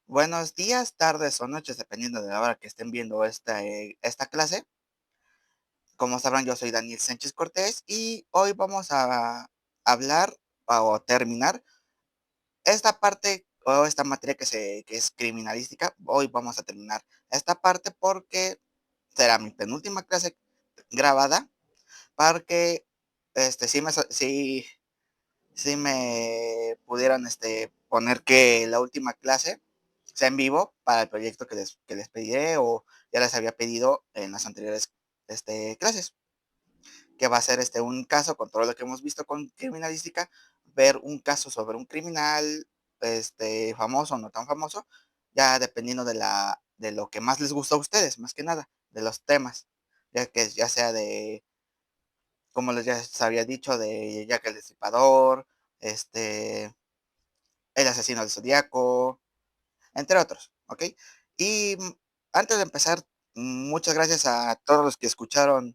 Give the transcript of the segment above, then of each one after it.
Buenos días, tardes o noches, dependiendo de la hora que estén viendo esta clase. Como sabrán, yo soy Daniel Sánchez Cortés y hoy vamos a hablar o terminar esta parte o esta materia que es criminalística. Hoy vamos a terminar esta parte porque será mi penúltima clase grabada, porque sí me pudieron poner que la última clase sea en vivo para el proyecto que les pediré o ya les había pedido en las anteriores clases, que va a ser un caso con todo lo que hemos visto con criminalística, ver un caso sobre un criminal famoso o no tan famoso, ya dependiendo de lo que más les gusta a ustedes, más que nada, de los temas, ya sea de, como les ya les había dicho, de Jack el Destripador, el asesino del Zodíaco, entre otros, ¿ok? Y antes de empezar, muchas gracias a todos los que escucharon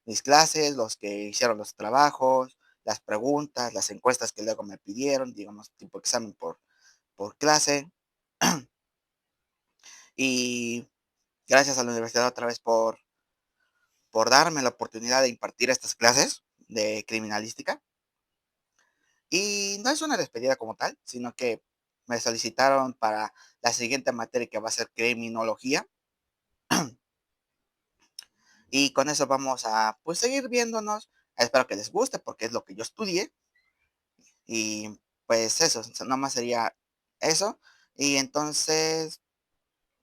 mis clases, los que hicieron los trabajos, las preguntas, las encuestas que luego me pidieron, digamos, tipo examen por clase. Y gracias a la universidad otra vez por darme la oportunidad de impartir estas clases de criminalística. Y no es una despedida como tal, sino que me solicitaron para la siguiente materia que va a ser criminología. Y con eso vamos a, pues, seguir viéndonos. Espero que les guste porque es lo que yo estudié. Y pues eso, nomás sería eso. Y entonces,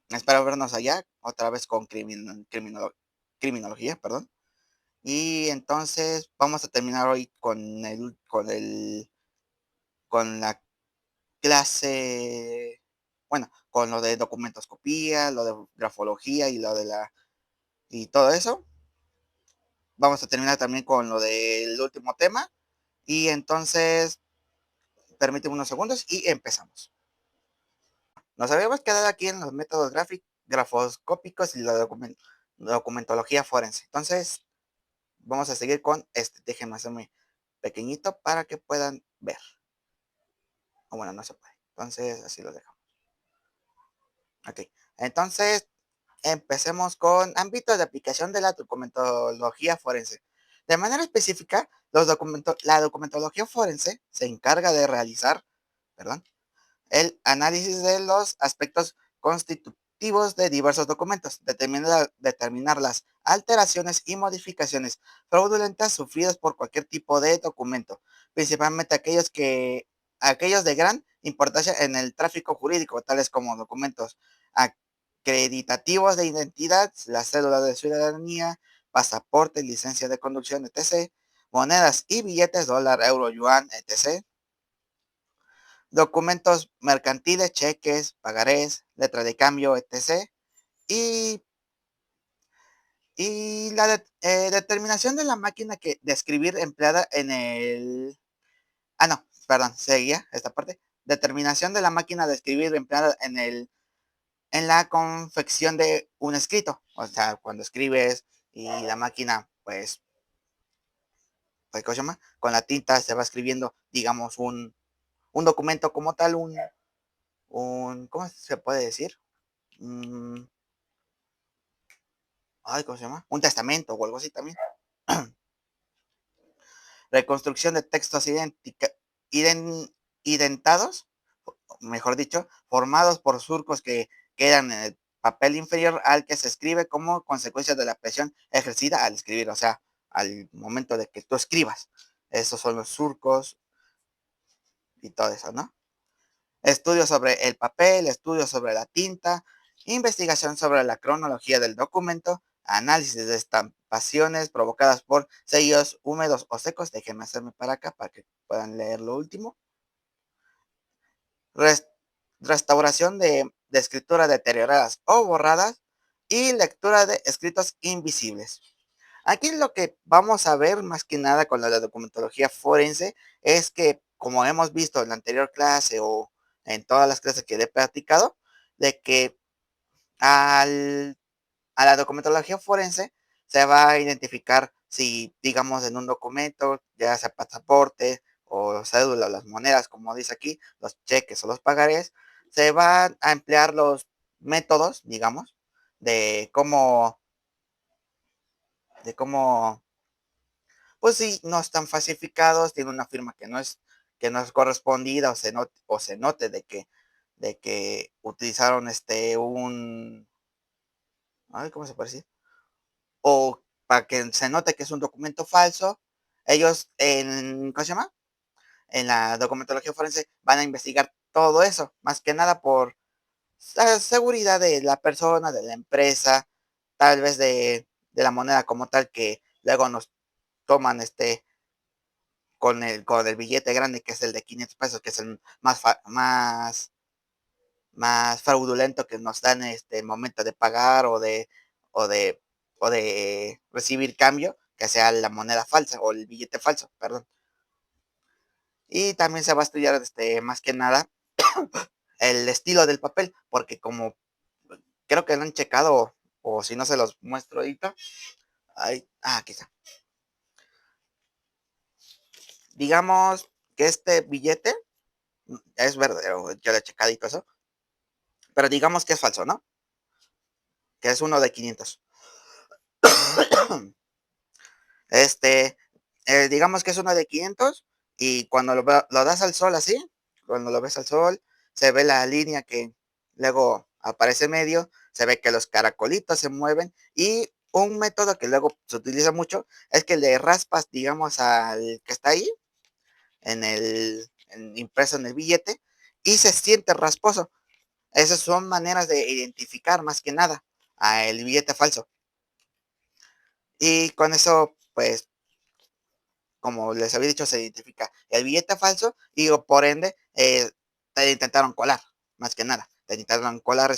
espero vernos allá, otra vez con criminología, perdón. Y entonces vamos a terminar hoy con la clase, bueno, con lo de documentoscopía, lo de grafología y y todo eso. Vamos a terminar también con lo del último tema. Y entonces, permíteme unos segundos y empezamos. Nos habíamos quedado aquí en los métodos grafoscópicos y la documentología forense. Entonces, vamos a seguir con Déjenme hacerme pequeñito para que puedan ver. O bueno, no se puede. Entonces, así lo dejamos. Ok. Entonces, empecemos con ámbitos de aplicación de la documentología forense. De manera específica, la documentología forense se encarga de realizar, perdón, el análisis de los aspectos constitutivos de diversos documentos, determinar las alteraciones y modificaciones fraudulentas sufridas por cualquier tipo de documento, principalmente aquellos de gran importancia en el tráfico jurídico, tales como documentos acreditativos de identidad, la cédula de ciudadanía, pasaporte, licencia de conducción, etc., monedas y billetes, dólar, euro, yuan, etc., documentos mercantiles, cheques, pagarés, letra de cambio, etc. Y, y la determinación de la máquina de escribir empleada en el... Ah, no, perdón, seguía esta parte. Determinación de la máquina de escribir empleada en la confección de un escrito. O sea, cuando escribes y la máquina, pues ¿cómo se llama? Con la tinta se va escribiendo, digamos, un documento como tal, ¿cómo se puede decir? Mm, ay, ¿cómo se llama? Un testamento o algo así también. Reconstrucción de textos identados, mejor dicho, formados por surcos que quedan en el papel inferior al que se escribe como consecuencia de la presión ejercida al escribir, o sea, al momento de que tú escribas. Esos son los surcos y todo eso, ¿no? Estudios sobre el papel, estudios sobre la tinta, investigación sobre la cronología del documento, análisis de estampaciones provocadas por sellos húmedos o secos. Déjenme hacerme para acá para que puedan leer lo último. Res- Restauración de escrituras deterioradas o borradas y lectura de escritos invisibles. Aquí lo que vamos a ver más que nada con la de documentología forense es que, como hemos visto en la anterior clase o en todas las clases que he practicado, de que al, a la documentología forense se va a identificar si, digamos, en un documento, ya sea pasaporte o cédula o las monedas, como dice aquí, los cheques o los pagarés, se van a emplear los métodos, digamos, de cómo, de cómo, pues sí, no están falsificados, tiene una firma que no es correspondida o se note de que utilizaron ay, ¿cómo se puede decir? O para que se note que es un documento falso, ellos ¿cómo se llama? En la documentología forense van a investigar todo eso, más que nada por la seguridad de la persona, de la empresa, tal vez de la moneda como tal que luego nos toman con el billete grande que es el de 500 pesos, que es el más fraudulento que nos dan el momento de pagar o de, o de recibir cambio, que sea la moneda falsa o el billete falso, perdón. Y también se va a estudiar más que nada el estilo del papel, porque como creo que lo han checado, o si no se los muestro ahorita. Aquí está. Digamos que este billete es verdadero, yo lo he checado y todo eso, pero digamos que es falso, ¿no? Que es uno de 500. Este, digamos que es uno de 500 y cuando lo das al sol así, cuando lo ves al sol, se ve la línea que luego aparece en medio, se ve que los caracolitos se mueven y un método que luego se utiliza mucho es que le raspas, digamos, al que está ahí, impreso en el billete, y se siente rasposo. Esas son maneras de identificar más que nada el billete falso. Y con eso, pues, como les había dicho, se identifica el billete falso y por ende te intentaron colar, más que nada. Te intentaron colar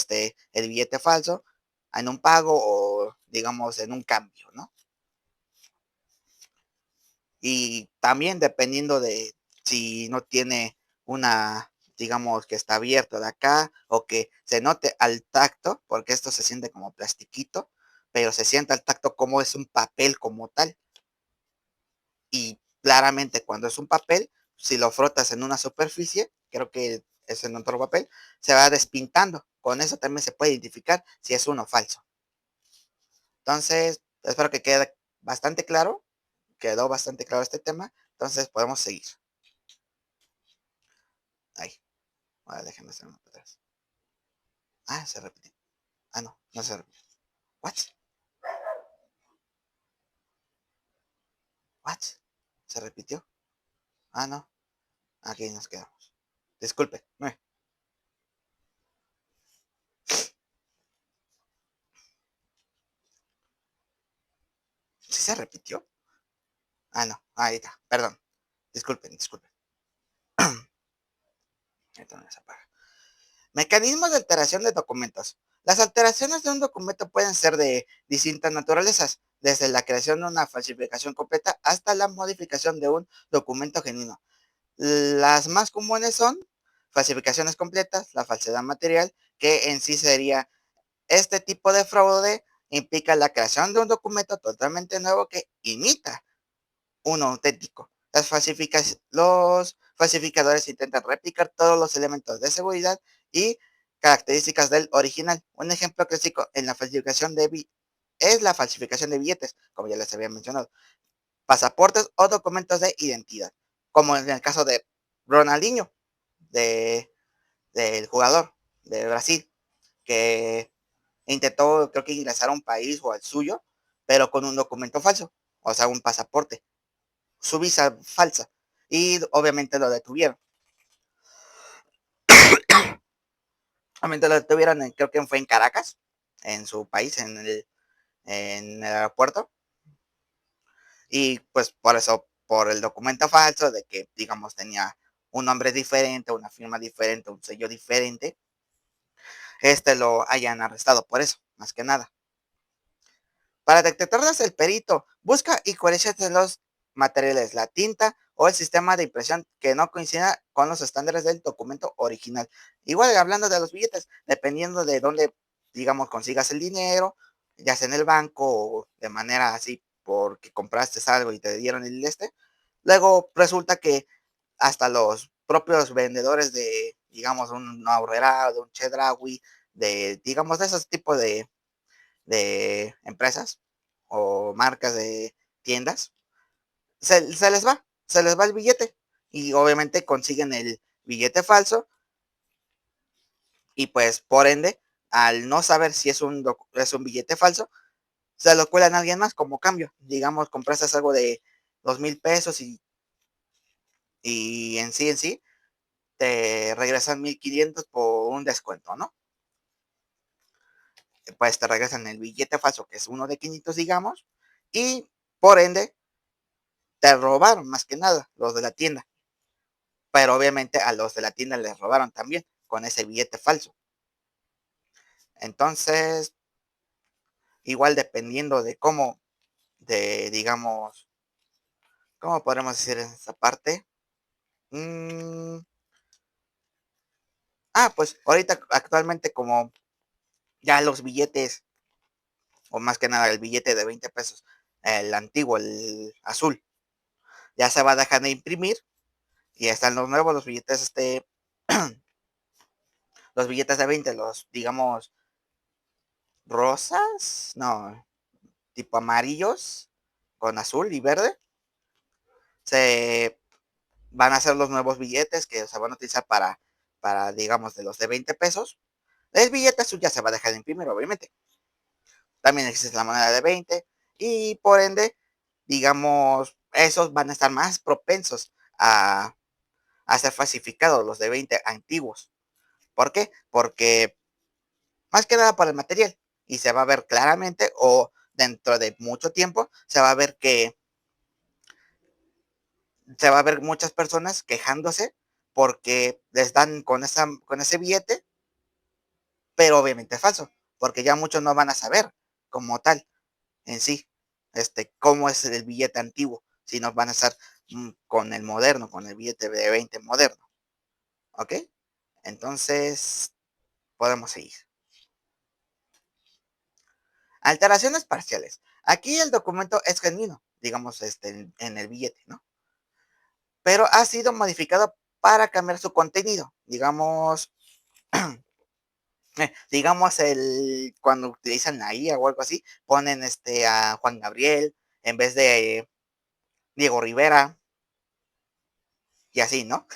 el billete falso en un pago o digamos en un cambio, ¿no? Y también dependiendo de si no tiene digamos que está abierto de acá o que se note al tacto, porque esto se siente como plastiquito, pero se siente al tacto como es un papel como tal. Y claramente cuando es un papel, si lo frotas en una superficie, creo que es en otro papel, se va despintando. Con eso también se puede identificar si es uno falso. Entonces, espero que quede bastante claro. Quedó bastante claro este tema. Entonces, podemos seguir. Ahí. Ahora déjenme hacer uno para atrás. Se repitió. No, no se repitió. ¿What? ¿What? ¿Se repitió? No. Aquí nos quedamos. Disculpe. ¿Sí se repitió? No. Ahí está. Perdón. Disculpen. Esto no se apaga. Mecanismos de alteración de documentos. Las alteraciones de un documento pueden ser de distintas naturalezas, desde la creación de una falsificación completa hasta la modificación de un documento genuino. Las más comunes son falsificaciones completas, la falsedad material, que en sí sería este tipo de fraude, implica la creación de un documento totalmente nuevo que imita uno auténtico. Los falsificadores intentan replicar todos los elementos de seguridad y características del original. Un ejemplo clásico en la falsificación es la falsificación de billetes, como ya les había mencionado, pasaportes o documentos de identidad, como en el caso de Ronaldinho, de, del jugador de Brasil, que intentó, creo que ingresar a un país o al suyo, pero con un documento falso, o sea, un pasaporte, su visa falsa. Y obviamente lo detuvieron. Obviamente lo detuvieron, creo que fue en Caracas, en su país, en el aeropuerto. Y pues por eso, por el documento falso de que, digamos, tenía un nombre diferente, una firma diferente, un sello diferente, lo hayan arrestado por eso, más que nada. Para detectarlas, el perito busca y de los materiales, la tinta o el sistema de impresión que no coincida con los estándares del documento original. Igual hablando de los billetes, dependiendo de dónde, digamos, consigas el dinero, ya sea en el banco o de manera así porque compraste algo y te dieron luego resulta que hasta los propios vendedores digamos, un Aurrera, de un Chedraui, de, digamos, de esos tipos de empresas o marcas de tiendas, se les va el billete y obviamente consiguen el billete falso y pues por ende, al no saber si es un billete falso, se lo cuelan a alguien más como cambio. Digamos, compraste algo de 2,000 pesos y en sí, te regresan 1,500 por un descuento, ¿no? Pues te regresan el billete falso, que es uno de 500, digamos, y por ende, te robaron más que nada los de la tienda. Pero obviamente a los de la tienda les robaron también con ese billete falso. Entonces, igual dependiendo de cómo, digamos, ¿cómo podemos decir en esa parte? Mm, pues ahorita actualmente como ya los billetes, o más que nada el billete de 20 pesos, el antiguo, el azul, ya se va a dejar de imprimir y están los nuevos, los billetes, los billetes de 20, los, digamos, rosas, no, tipo amarillos, con azul y verde, se van a ser los nuevos billetes que se van a utilizar para digamos, de los de 20 pesos. El billete azul ya se va a dejar de imprimir, obviamente. También existe la moneda de 20 y por ende, digamos, esos van a estar más propensos a ser falsificados, los de 20 antiguos. ¿Por qué? Porque más que nada por el material y se va a ver claramente o dentro de mucho tiempo se va a ver que se va a ver muchas personas quejándose porque les dan con ese billete, pero obviamente es falso, porque ya muchos no van a saber como tal en sí, cómo es el billete antiguo, si nos van a estar con el moderno, con el billete de 20 moderno, ¿ok? Entonces, podemos seguir. Alteraciones parciales. Aquí el documento es genuino, digamos, en el billete, ¿no? Pero ha sido modificado para cambiar su contenido. Digamos, cuando utilizan la IA o algo así, ponen a Juan Gabriel en vez de Diego Rivera y así, ¿no?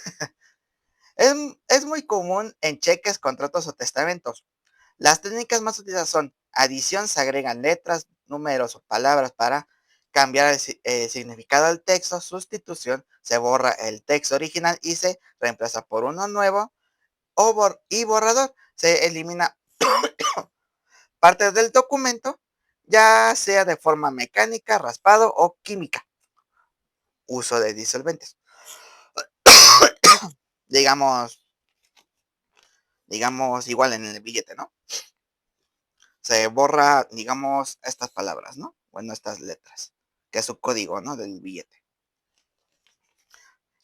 Es, es muy común en cheques, contratos o testamentos. Las técnicas más utilizadas son adición, se agregan letras, números o palabras para cambiar el significado del texto, sustitución, se borra el texto original y se reemplaza por uno nuevo, y borrador, se elimina partes del documento, ya sea de forma mecánica, raspado o química. Uso de disolventes. digamos, digamos igual en el billete, ¿no? Se borra, digamos, estas palabras, ¿no? Bueno, estas letras, que es su código, ¿no? Del billete.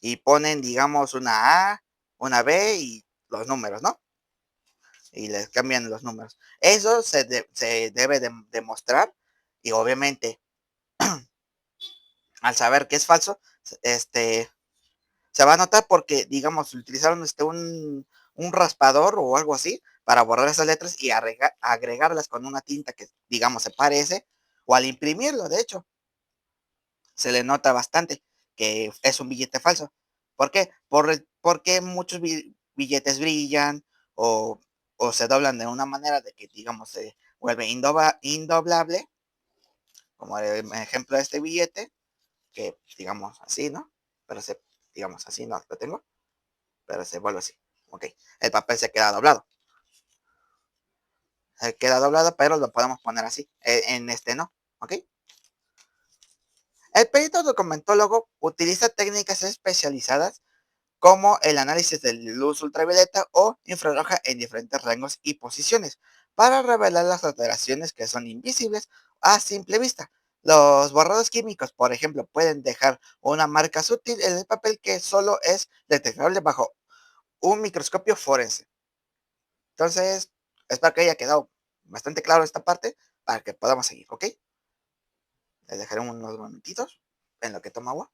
Y ponen, digamos, una A, una B y los números, ¿no? Y les cambian los números. Eso se debe demostrar y obviamente al saber que es falso, se va a notar porque, digamos, utilizaron un raspador o algo así para borrar esas letras y agregarlas con una tinta que, digamos, se parece, o al imprimirlo, de hecho, se le nota bastante que es un billete falso. ¿Por qué? Porque muchos billetes brillan o se doblan de una manera de que, digamos, se vuelve indoblable, como el ejemplo de este billete, que digamos así, ¿no? Pero digamos así, no lo tengo, pero se vuelve así. Ok, el papel se queda doblado. Se queda doblado, pero lo podemos poner así. En este no, ¿ok? El perito documentólogo utiliza técnicas especializadas como el análisis de luz ultravioleta o infrarroja en diferentes rangos y posiciones para revelar las alteraciones que son invisibles a simple vista. Los borrados químicos, por ejemplo, pueden dejar una marca sutil en el papel que solo es detectable bajo un microscopio forense. Entonces, espero que haya quedado bastante claro esta parte para que podamos seguir, ¿ok? Les dejaré unos momentitos en lo que tomo agua.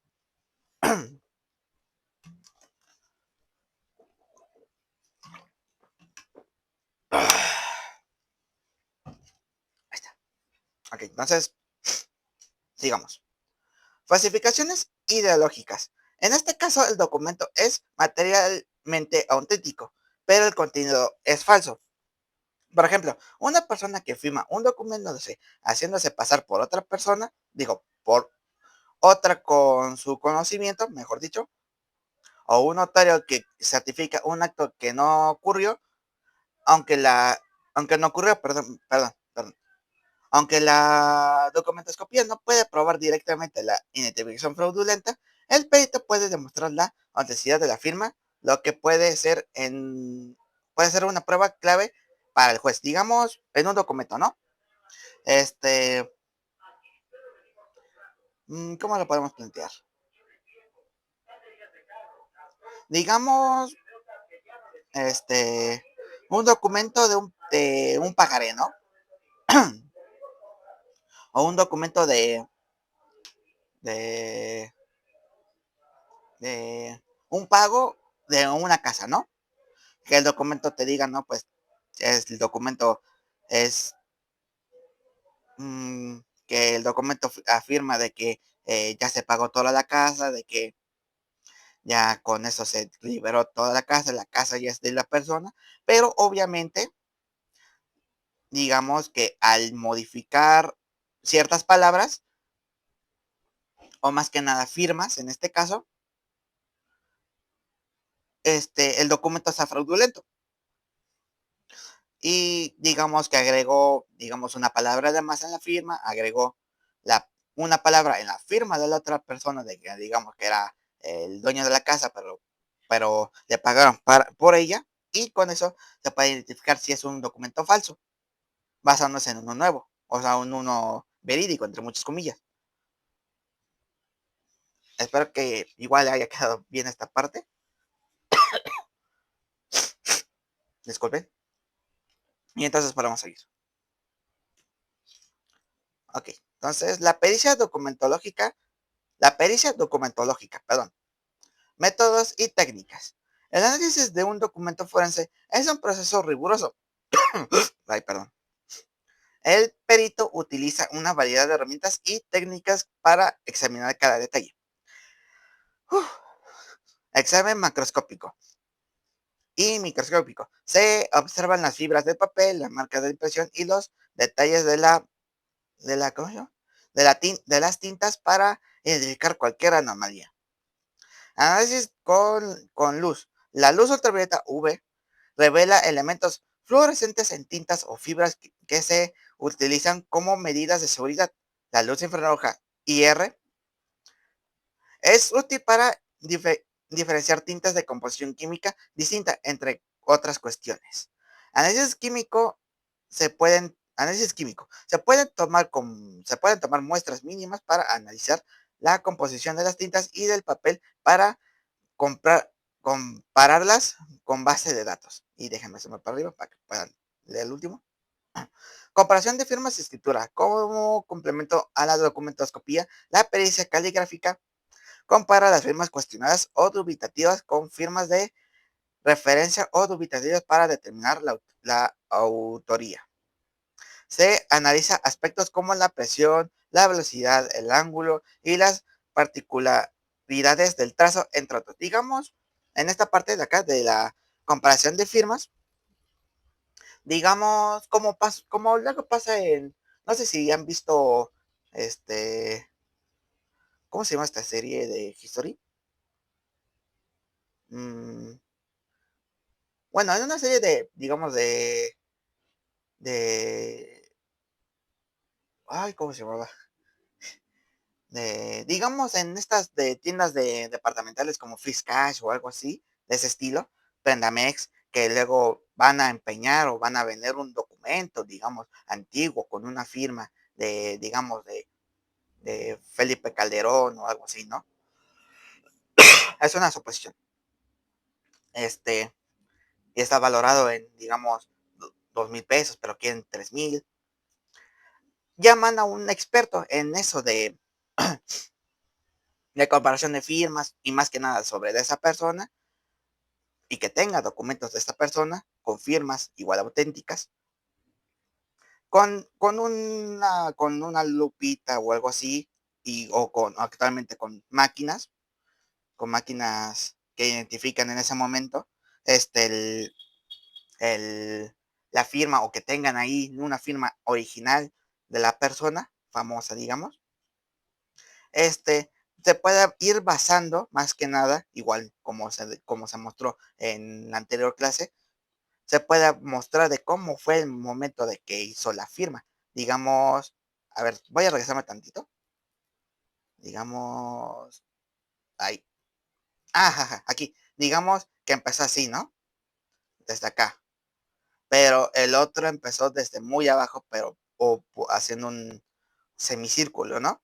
Ahí está. Ok, entonces, sigamos. Falsificaciones ideológicas. En este caso, el documento es materialmente auténtico, pero el contenido es falso. Por ejemplo, una persona que firma un documento haciéndose pasar por otra persona, digo, por otra con su conocimiento, mejor dicho, o un notario que certifica un acto que no ocurrió, aunque aunque no ocurrió, perdón, aunque la documentoscopía no puede probar directamente la identificación fraudulenta, el perito puede demostrar la autenticidad de la firma, lo que puede ser una prueba clave para el juez, digamos, en un documento, ¿no? Este, ¿Cómo lo podemos plantear? Digamos, este, un documento de un pagaré, ¿no? O un documento de, de un pago de una casa, ¿no? Que el documento te diga, no, pues el documento es que el documento afirma de que ya se pagó toda la casa, de que ya con eso se liberó toda la casa ya es de la persona, pero obviamente, digamos que al modificar ciertas palabras, o más que nada firmas en este caso, el documento está fraudulento. Y digamos que agregó, digamos, una palabra de más en la firma, agregó una palabra en la firma de la otra persona, de que digamos que era el dueño de la casa, pero le pagaron por ella, y con eso se puede identificar si es un documento falso, basándose en uno nuevo, o sea, uno verídico, entre muchas comillas. Espero que igual le haya quedado bien esta parte. Disculpen. Y entonces podemos seguir. Ok, entonces la pericia documentológica, perdón. Métodos y técnicas. El análisis de un documento forense es un proceso riguroso. Ay, perdón. El perito utiliza una variedad de herramientas y técnicas para examinar cada detalle. Uf. Examen macroscópico y microscópico. Se observan las fibras del papel, las marcas de impresión y los detalles ¿cómo se llama? De las tintas para identificar cualquier anomalía. Análisis con luz. La luz ultravioleta UV revela elementos fluorescentes en tintas o fibras que se utilizan como medidas de seguridad. La luz infrarroja IR es útil para diferenciar tintas de composición química distinta, entre otras cuestiones. Análisis químico análisis químico. Se pueden tomar muestras mínimas para analizar la composición de las tintas y del papel para compararlas con base de datos. Y déjenme sumar para arriba para que puedan leer el último. Comparación de firmas y escritura. Como complemento a la documentoscopía, la pericia caligráfica compara las firmas cuestionadas o dubitativas con firmas de referencia o dubitativas para determinar la autoría. Se analiza aspectos como la presión, la velocidad, el ángulo y las particularidades del trazo, entre otros. Digamos, en esta parte de acá de la comparación de firmas, digamos, como luego pasa no sé si han visto, ¿cómo se llama esta serie de History? Mm, bueno, en una serie digamos, de, ay, ¿cómo se llamaba? Digamos, en estas de tiendas departamentales como Fix Cash o algo así, de ese estilo, Prendamex, que luego van a empeñar o van a vender un documento, digamos, antiguo, con una firma digamos, de Felipe Calderón o algo así, ¿no? Es una suposición. Este, y está valorado en, digamos, 2,000 pesos, pero quieren 3,000. Llaman a un experto en eso de comparación de firmas y más que nada sobre de esa persona, y que tenga documentos de esta persona con firmas igual auténticas, con una lupita o algo así, o con actualmente con máquinas que identifican en ese momento el, el, la firma, o que tengan ahí una firma original de la persona famosa, digamos. este, Se puede ir basando más que nada, igual como se mostró en la anterior clase, se puede mostrar de cómo fue el momento de que hizo la firma. Digamos, a ver, voy a regresarme tantito. Digamos, ahí. Ajá, aquí. Digamos que empezó así, ¿no? Desde acá. Pero el otro empezó desde muy abajo, pero haciendo un semicírculo, ¿no?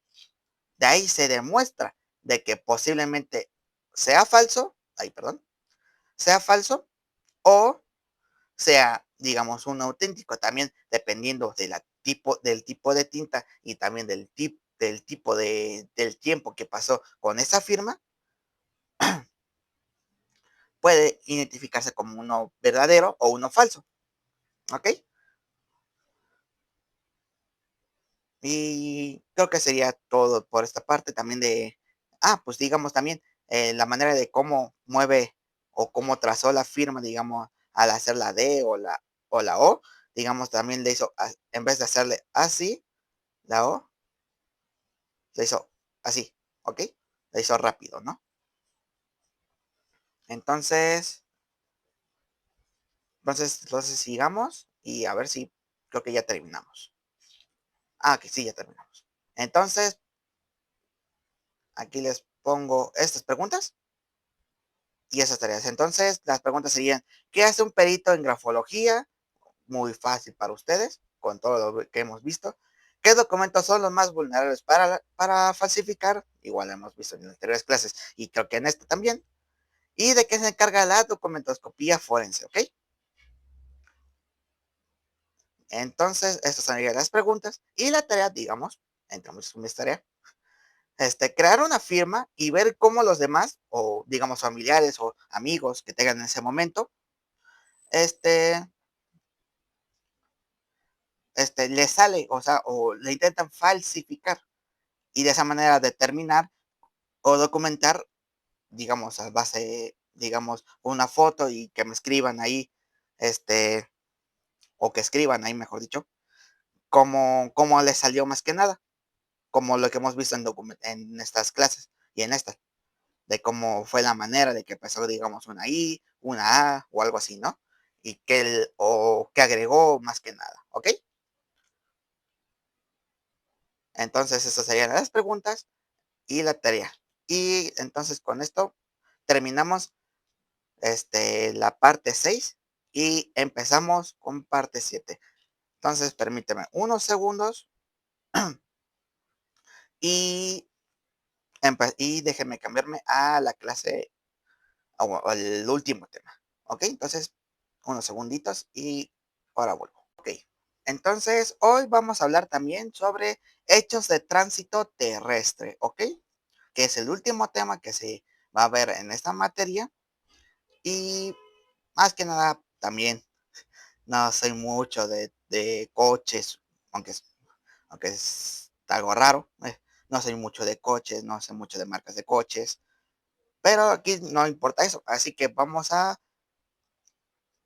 De ahí se demuestra de que posiblemente sea falso, ay, perdón, sea falso, o sea, digamos, un auténtico, también dependiendo del tipo de tinta, y también del tipo del tiempo que pasó con esa firma, puede identificarse como uno verdadero o uno falso, ¿ok? Y creo que sería todo por esta parte también pues digamos también la manera de cómo mueve o cómo trazó la firma, digamos, al hacer la D o la O, digamos, también le hizo, en vez de hacerle así, la O, le hizo así, ¿ok? Le hizo rápido, ¿no? Entonces, entonces sigamos y a ver si creo que ya terminamos. Que sí, ya terminamos. Entonces, aquí les pongo estas preguntas y esas tareas. Entonces, las preguntas serían: ¿qué hace un perito en grafología? Muy fácil para ustedes, con todo lo que hemos visto. ¿Qué documentos son los más vulnerables para falsificar? Igual hemos visto en las anteriores clases y creo que en esta también. ¿Y de qué se encarga la documentoscopía forense? ¿Ok? Entonces, estas serían las preguntas. Y la tarea, digamos, entramos en esta tarea. Crear una firma y ver cómo los demás, o digamos familiares o amigos que tengan en ese momento, este, le sale, o sea, o le intentan falsificar, y de esa manera determinar o documentar, digamos, a base, digamos, una foto, y que me escriban ahí, este, o que escriban ahí, mejor dicho, cómo les salió más que nada, como lo que hemos visto en estas clases y en estas, de cómo fue la manera de que empezó, digamos, una I, una A o algo así, ¿no? Y o que agregó más que nada, ¿ok? Entonces, esas serían las preguntas y la tarea. Y entonces con esto terminamos la parte 6 y empezamos con parte 7. Entonces, permíteme unos segundos y, y déjeme cambiarme a la clase o al último tema. ¿Ok? Entonces, unos segunditos y ahora vuelvo. Ok. Entonces, hoy vamos a hablar también sobre hechos de tránsito terrestre. ¿Ok? Que es el último tema que se va a ver en esta materia. Y más que nada, también no soy mucho de coches, aunque aunque es algo raro. No soy mucho de coches, no sé mucho de marcas de coches, pero aquí no importa eso. Así que vamos a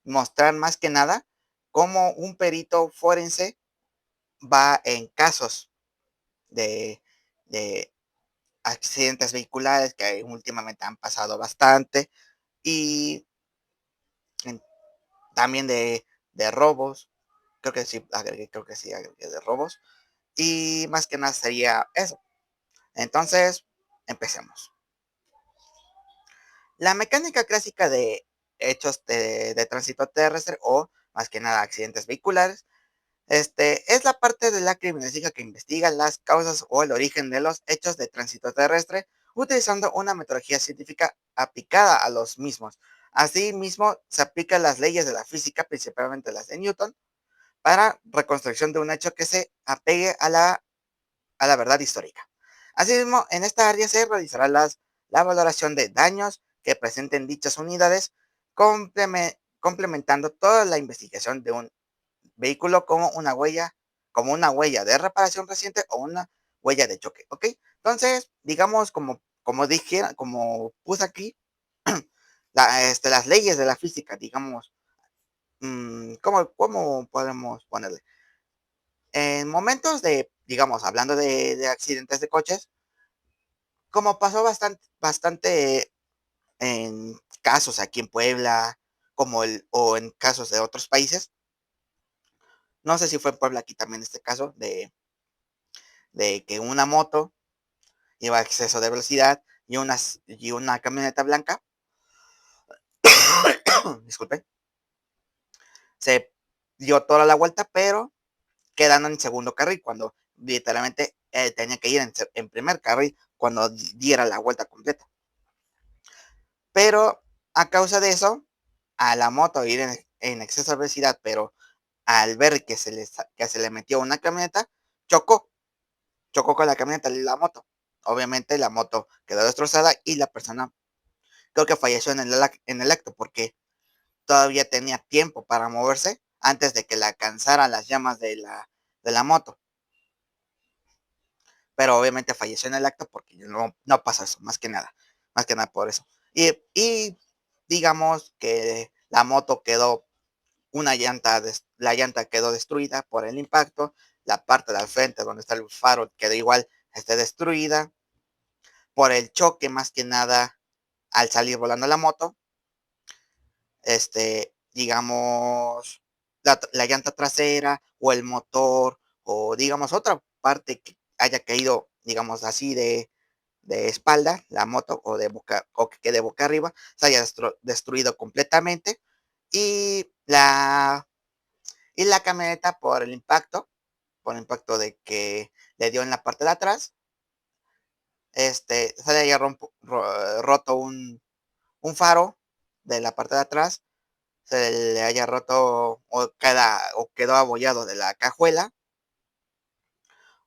mostrar más que nada cómo un perito forense va en casos de, de accidentes vehiculares que últimamente han pasado bastante, y en- también de robos. Creo que sí agregué de robos. Y más que nada sería eso. Entonces, empecemos. La mecánica clásica de hechos de tránsito terrestre, o más que nada accidentes vehiculares, es la parte de la criminalística que investiga las causas o el origen de los hechos de tránsito terrestre, utilizando una metodología científica aplicada a los mismos. Asimismo, se aplican las leyes de la física, principalmente las de Newton, para reconstrucción de un hecho que se apegue a la verdad histórica. Asimismo, en esta área se realizará la valoración de daños que presenten dichas unidades, complementando toda la investigación de un vehículo como una huella de reparación reciente o una huella de choque, ¿ok? Entonces, digamos, como dije, como puse aquí, las leyes de la física, digamos, ¿cómo podemos ponerle? En momentos de, digamos, hablando de accidentes de coches, como pasó bastante en casos aquí en Puebla, o en casos de otros países, no sé si fue en Puebla aquí también este caso, de que una moto iba a exceso de velocidad y una camioneta blanca, disculpe, se dio toda la vuelta, pero quedando en segundo carril, cuando literalmente tenía que ir en primer carril cuando diera la vuelta completa. Pero a causa de eso, a la moto ir en exceso de velocidad, pero al ver que se le metió una camioneta, chocó, chocó con la camioneta y la moto. Obviamente la moto quedó destrozada y la persona creo que falleció en el acto porque todavía tenía tiempo para moverse antes de que la alcanzaran las llamas de la moto. Pero obviamente falleció en el acto porque no pasa eso, más que nada por eso. Y digamos que la moto quedó, la llanta quedó destruida por el impacto, la parte del frente donde está el faro quedó igual, destruida, por el choque más que nada al salir volando la moto, digamos, la llanta trasera o el motor o digamos otra parte que haya caído, digamos así de espalda, la moto o que quede boca arriba, se haya destruido completamente y la camioneta por el impacto de que le dio en la parte de atrás, se le haya roto un faro de la parte de atrás, se le haya roto o quedó abollado de la cajuela,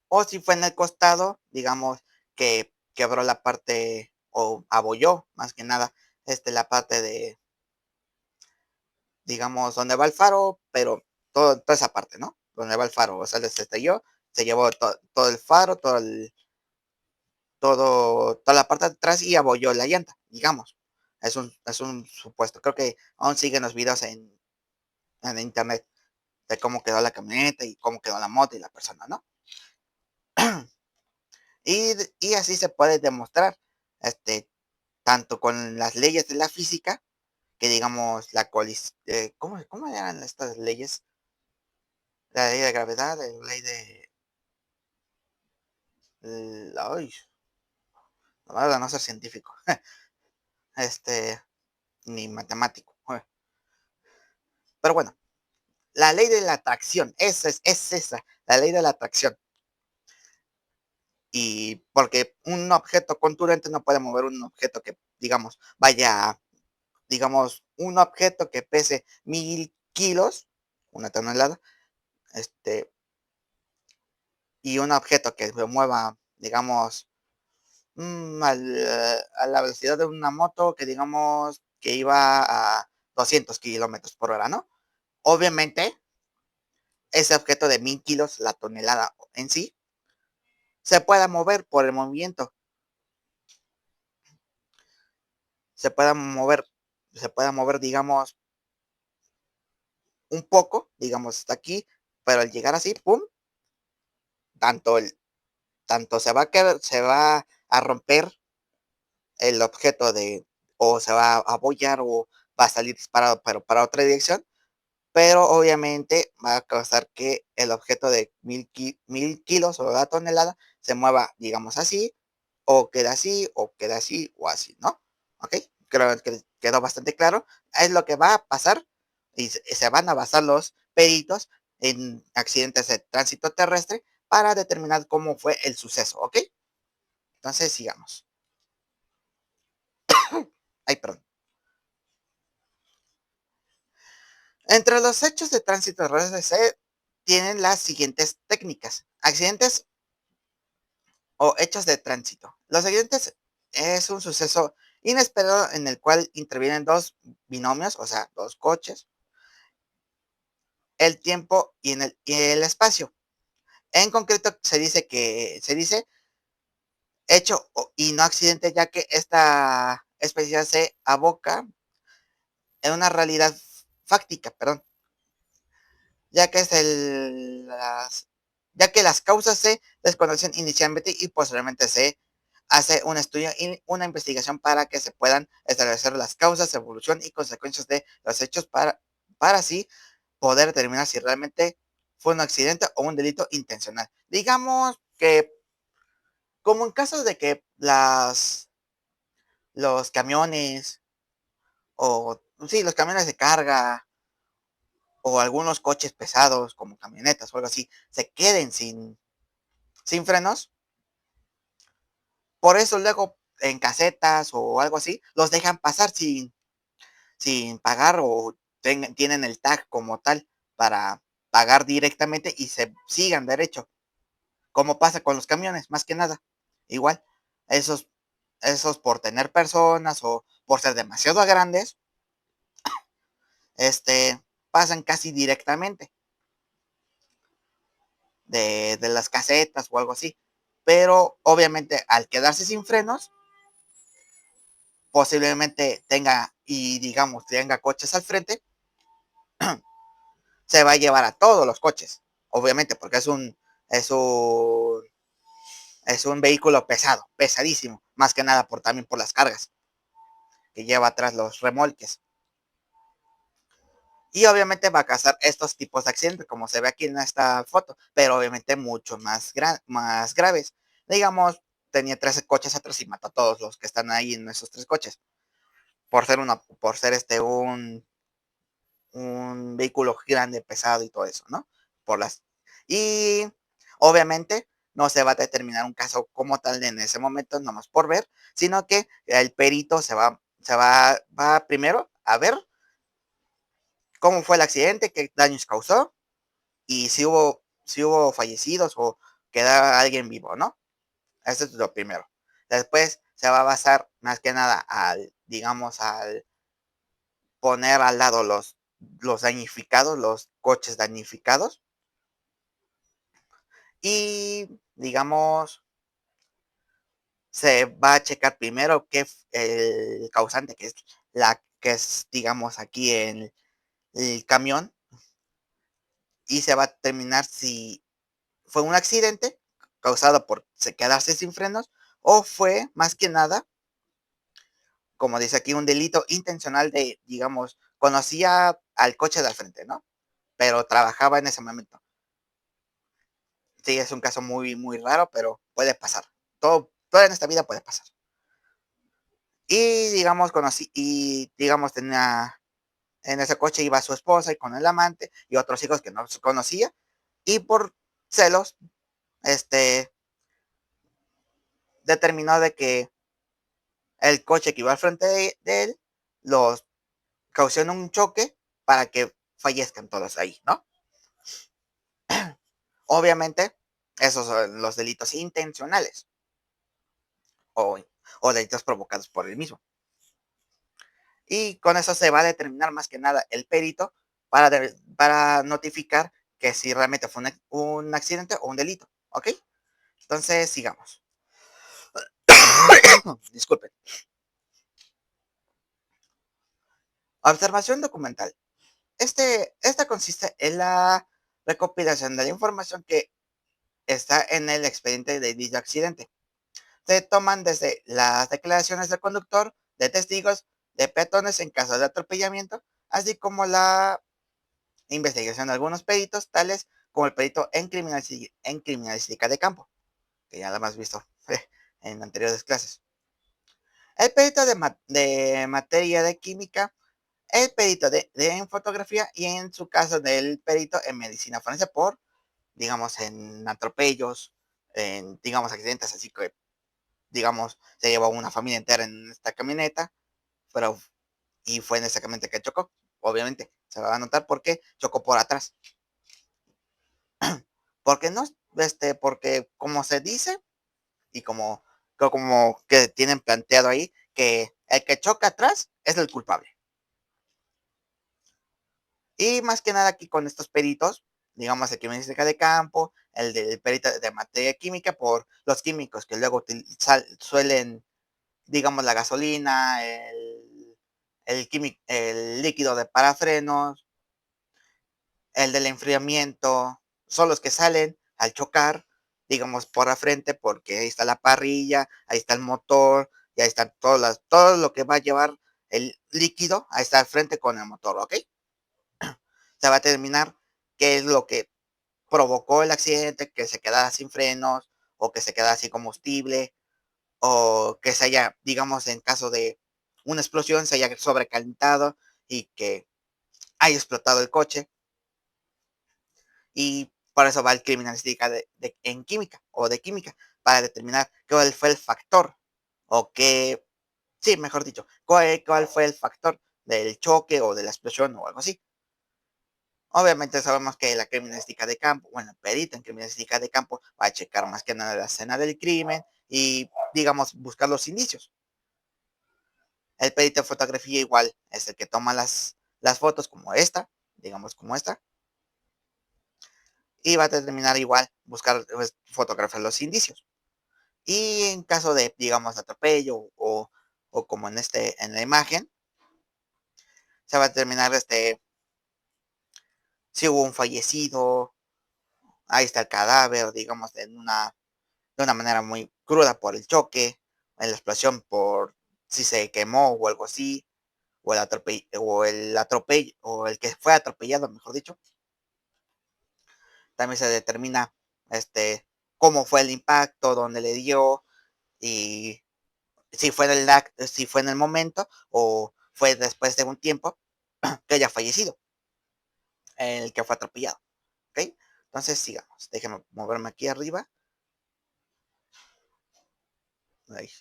o si fue en el costado, digamos que quebró la parte o abolló más que nada, la parte de, digamos, donde va el faro, pero toda esa parte, ¿no? Donde va el faro, o sea, se estrelló, se llevó todo el faro, toda la parte de atrás y abolló la llanta, digamos. Es un supuesto. Creo que aún siguen los videos en internet de cómo quedó la camioneta y cómo quedó la moto y la persona, ¿no? Y así se puede demostrar, tanto con las leyes de la física, que digamos, ¿cómo eran estas leyes? La ley de gravedad, la ley ay, no no ser científico, este, ni matemático. Pero bueno, la ley de la atracción, es esa, la ley de la atracción. Y porque un objeto contundente no puede mover un objeto que, digamos, un objeto que pese 1000 kilos, una tonelada, este, y un objeto que se mueva, digamos, a la velocidad de una moto que digamos que iba a 200 kilómetros por hora, ¿no? Obviamente, ese objeto de 1000 kilos, la tonelada en sí, se pueda mover por el movimiento, se pueda mover, digamos, un poco, digamos, hasta aquí, pero al llegar así, pum, tanto tanto se va a romper el objeto o se va a abollar o va a salir disparado, pero para otra dirección, pero obviamente va a causar que el objeto de 1000 kilos o la tonelada se mueva, digamos así, o queda así, o así, ¿no? ¿Ok? Creo que quedó bastante claro. Es lo que va a pasar y se van a basar los peritos en accidentes de tránsito terrestre para determinar cómo fue el suceso, ¿ok? Entonces, sigamos. Ay, perdón. Entre los hechos de tránsito terrestre se tienen las siguientes técnicas. Accidentes o hechos de tránsito. Los accidentes es un suceso inesperado en el cual intervienen dos binomios, o sea, dos coches, el tiempo y el espacio. En concreto se dice hecho y no accidente, ya que esta especie se aboca en una realidad fáctica, perdón, ya que ya que las causas se desconocen inicialmente y posteriormente se hace un estudio y una investigación para que se puedan establecer las causas, evolución y consecuencias de los hechos para así poder determinar si realmente fue un accidente o un delito intencional. Digamos que, como en casos de que los camiones o sí, los camiones de carga o algunos coches pesados como camionetas o algo así se queden sin frenos, por eso luego en casetas o algo así los dejan pasar sin pagar o tienen el tag como tal para pagar directamente y se sigan derecho, como pasa con los camiones, más que nada. Igual, esos, esos por tener personas o por ser demasiado grandes, pasan casi directamente de las casetas o algo así. Pero obviamente al quedarse sin frenos, posiblemente tenga y digamos tenga coches al frente, se va a llevar a todos los coches, obviamente, porque es un vehículo pesado, pesadísimo, más que nada también por las cargas que lleva atrás los remolques. Y obviamente va a causar estos tipos de accidentes, como se ve aquí en esta foto, pero obviamente mucho más graves. Digamos, tenía 13 coches atrás y mató a todos los que están ahí en esos 3 coches, por ser un vehículo grande, pesado y todo eso, ¿no? Por las y obviamente no se va a determinar un caso como tal en ese momento, nomás por ver, sino que el perito va primero a ver cómo fue el accidente, qué daños causó y si hubo fallecidos o queda alguien vivo, ¿no? Eso es lo primero. Después se va a basar más que nada digamos, al poner al lado los dañificados, los coches dañificados. Y digamos, se va a checar primero qué el causante, que es, digamos, aquí en el camión, y se va a determinar si fue un accidente causado por quedarse sin frenos o fue más que nada, como dice aquí, un delito intencional de, digamos, conocía al coche de al frente, ¿no? Pero trabajaba en ese momento. Sí, es un caso muy, muy raro, pero puede pasar. Todo en esta vida puede pasar. Y digamos, tenía en ese coche iba su esposa y con el amante y otros hijos que no conocía. Y por celos, este, determinó de que el coche que iba al frente de él los causó en un choque para que fallezcan todos ahí, ¿no? Obviamente, esos son los delitos intencionales o, o delitos provocados por él mismo. Y con eso se va a determinar más que nada el perito para notificar que si realmente fue un accidente o un delito, ¿ok? Entonces, sigamos. Disculpen. Observación documental. Esta consiste en la recopilación de la información que está en el expediente de dicho accidente. Se toman desde las declaraciones del conductor, de testigos, de peatones en caso de atropellamiento, así como la investigación de algunos peritos, tales como el perito en criminalística de campo, que ya lo hemos visto en anteriores clases. El perito de materia de química, el perito en fotografía y en su caso del perito en medicina forense por, digamos, en atropellos, en, digamos, accidentes, así que, digamos, se llevó una familia entera en esta camioneta, pero, y fue en esa camioneta que chocó, obviamente, se va a notar porque chocó por atrás. Porque no, porque como se dice, y como que tienen planteado ahí, que el que choca atrás es el culpable. Y más que nada aquí con estos peritos, digamos el criminalística de campo, el del perito de materia química, por los químicos que luego suelen, digamos, la gasolina, el líquido de parafrenos, el del enfriamiento, son los que salen al chocar, digamos, por la frente, porque ahí está la parrilla, ahí está el motor, y ahí están todo lo que va a llevar el líquido, ahí está al frente con el motor, ¿ok? Se va a determinar qué es lo que provocó el accidente, que se quedara sin frenos, o que se quedara sin combustible, o que se haya, digamos, en caso de una explosión, se haya sobrecalentado y que haya explotado el coche. Y por eso va el criminalística en química o de química, para determinar cuál fue el factor o qué, sí, mejor dicho, cuál fue el factor del choque o de la explosión o algo así. Obviamente sabemos que la criminalística de campo, bueno, el perito en criminalística de campo va a checar más que nada la escena del crimen y, digamos, buscar los indicios. El perito de fotografía igual es el que toma las fotos como esta, digamos como esta, y va a determinar igual, buscar, pues, fotografiar los indicios. Y en caso de, digamos, atropello o como en la imagen, se va a determinar si hubo un fallecido, ahí está el cadáver, digamos, de una manera muy cruda por el choque, en la explosión por si se quemó o algo así, o el que fue atropellado, mejor dicho. También se determina cómo fue el impacto, dónde le dio y si fue en el momento o fue después de un tiempo que haya fallecido el que fue atropellado. ¿Ok? Entonces sigamos. Déjenme moverme aquí arriba. Ahí,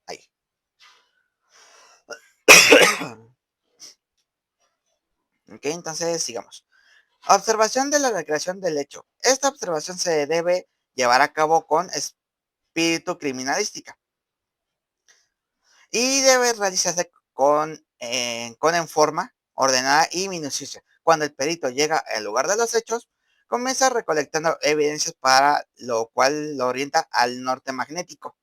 ahí. Ok, entonces sigamos. Observación de la recreación del hecho. Esta observación se debe llevar a cabo con espíritu criminalística y debe realizarse en forma ordenada y minuciosa. Cuando el perito llega al lugar de los hechos, comienza recolectando evidencias para lo cual lo orienta al norte magnético,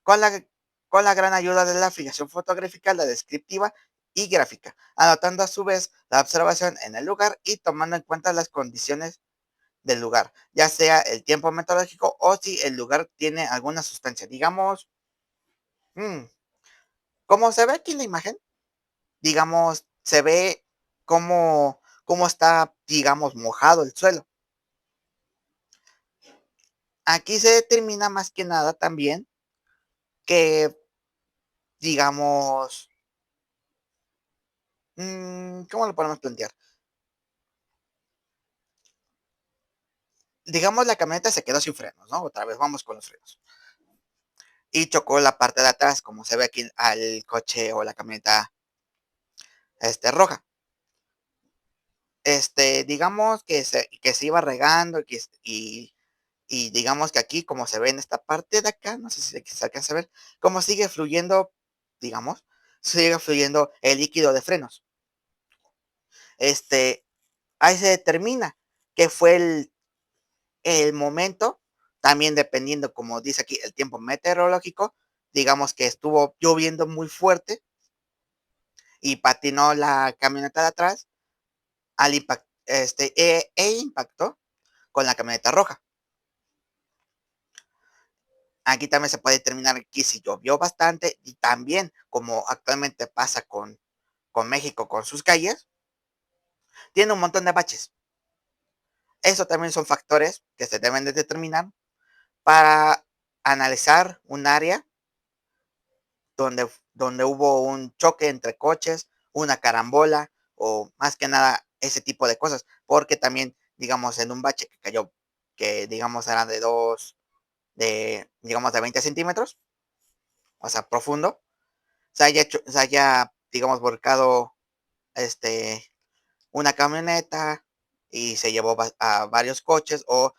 con la, con la gran ayuda de la fijación fotográfica, la descriptiva y gráfica, anotando a su vez la observación en el lugar y tomando en cuenta las condiciones del lugar, ya sea el tiempo meteorológico o si el lugar tiene alguna sustancia. Digamos, mmm, como se ve aquí en la imagen, digamos, se ve cómo está, digamos, mojado el suelo. Aquí se determina más que nada también que, digamos, ¿cómo lo podemos plantear? Digamos, la camioneta se quedó sin frenos, ¿no? Otra vez vamos con los frenos. Y chocó la parte de atrás, como se ve aquí al coche o la camioneta roja. Digamos que se iba regando y digamos que aquí, como se ve en esta parte de acá, no sé si se alcanza a ver, como sigue fluyendo, digamos, sigue fluyendo el líquido de frenos. Este, Ahí se determina que fue el momento, también dependiendo, como dice aquí, el tiempo meteorológico, digamos que estuvo lloviendo muy fuerte y patinó la camioneta de atrás al impactó con la camioneta roja. Aquí también se puede determinar aquí si llovió bastante y también, como actualmente pasa con México, con sus calles, tiene un montón de baches. Eso también son factores que se deben de determinar para analizar un área donde hubo un choque entre coches, una carambola o más que nada ese tipo de cosas. Porque también, digamos, en un bache que cayó, que digamos era digamos, de 20 centímetros, o sea, profundo, se haya, digamos, volcado una camioneta y se llevó a varios coches o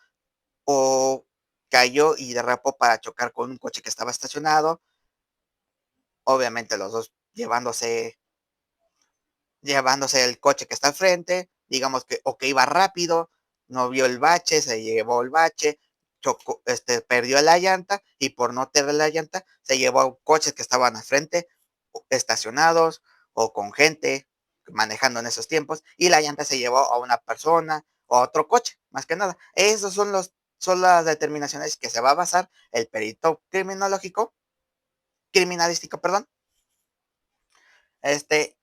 cayó y derrapó para chocar con un coche que estaba estacionado obviamente los dos llevándose el coche que está al frente, digamos que, o que iba rápido, no vio el bache, se llevó el bache, chocó, perdió la llanta y por no tener la llanta se llevó coches que estaban al frente, estacionados o con gente manejando en esos tiempos y la llanta se llevó a una persona o a otro coche, más que nada. Esos son las determinaciones que se va a basar el perito criminalístico, perdón. Este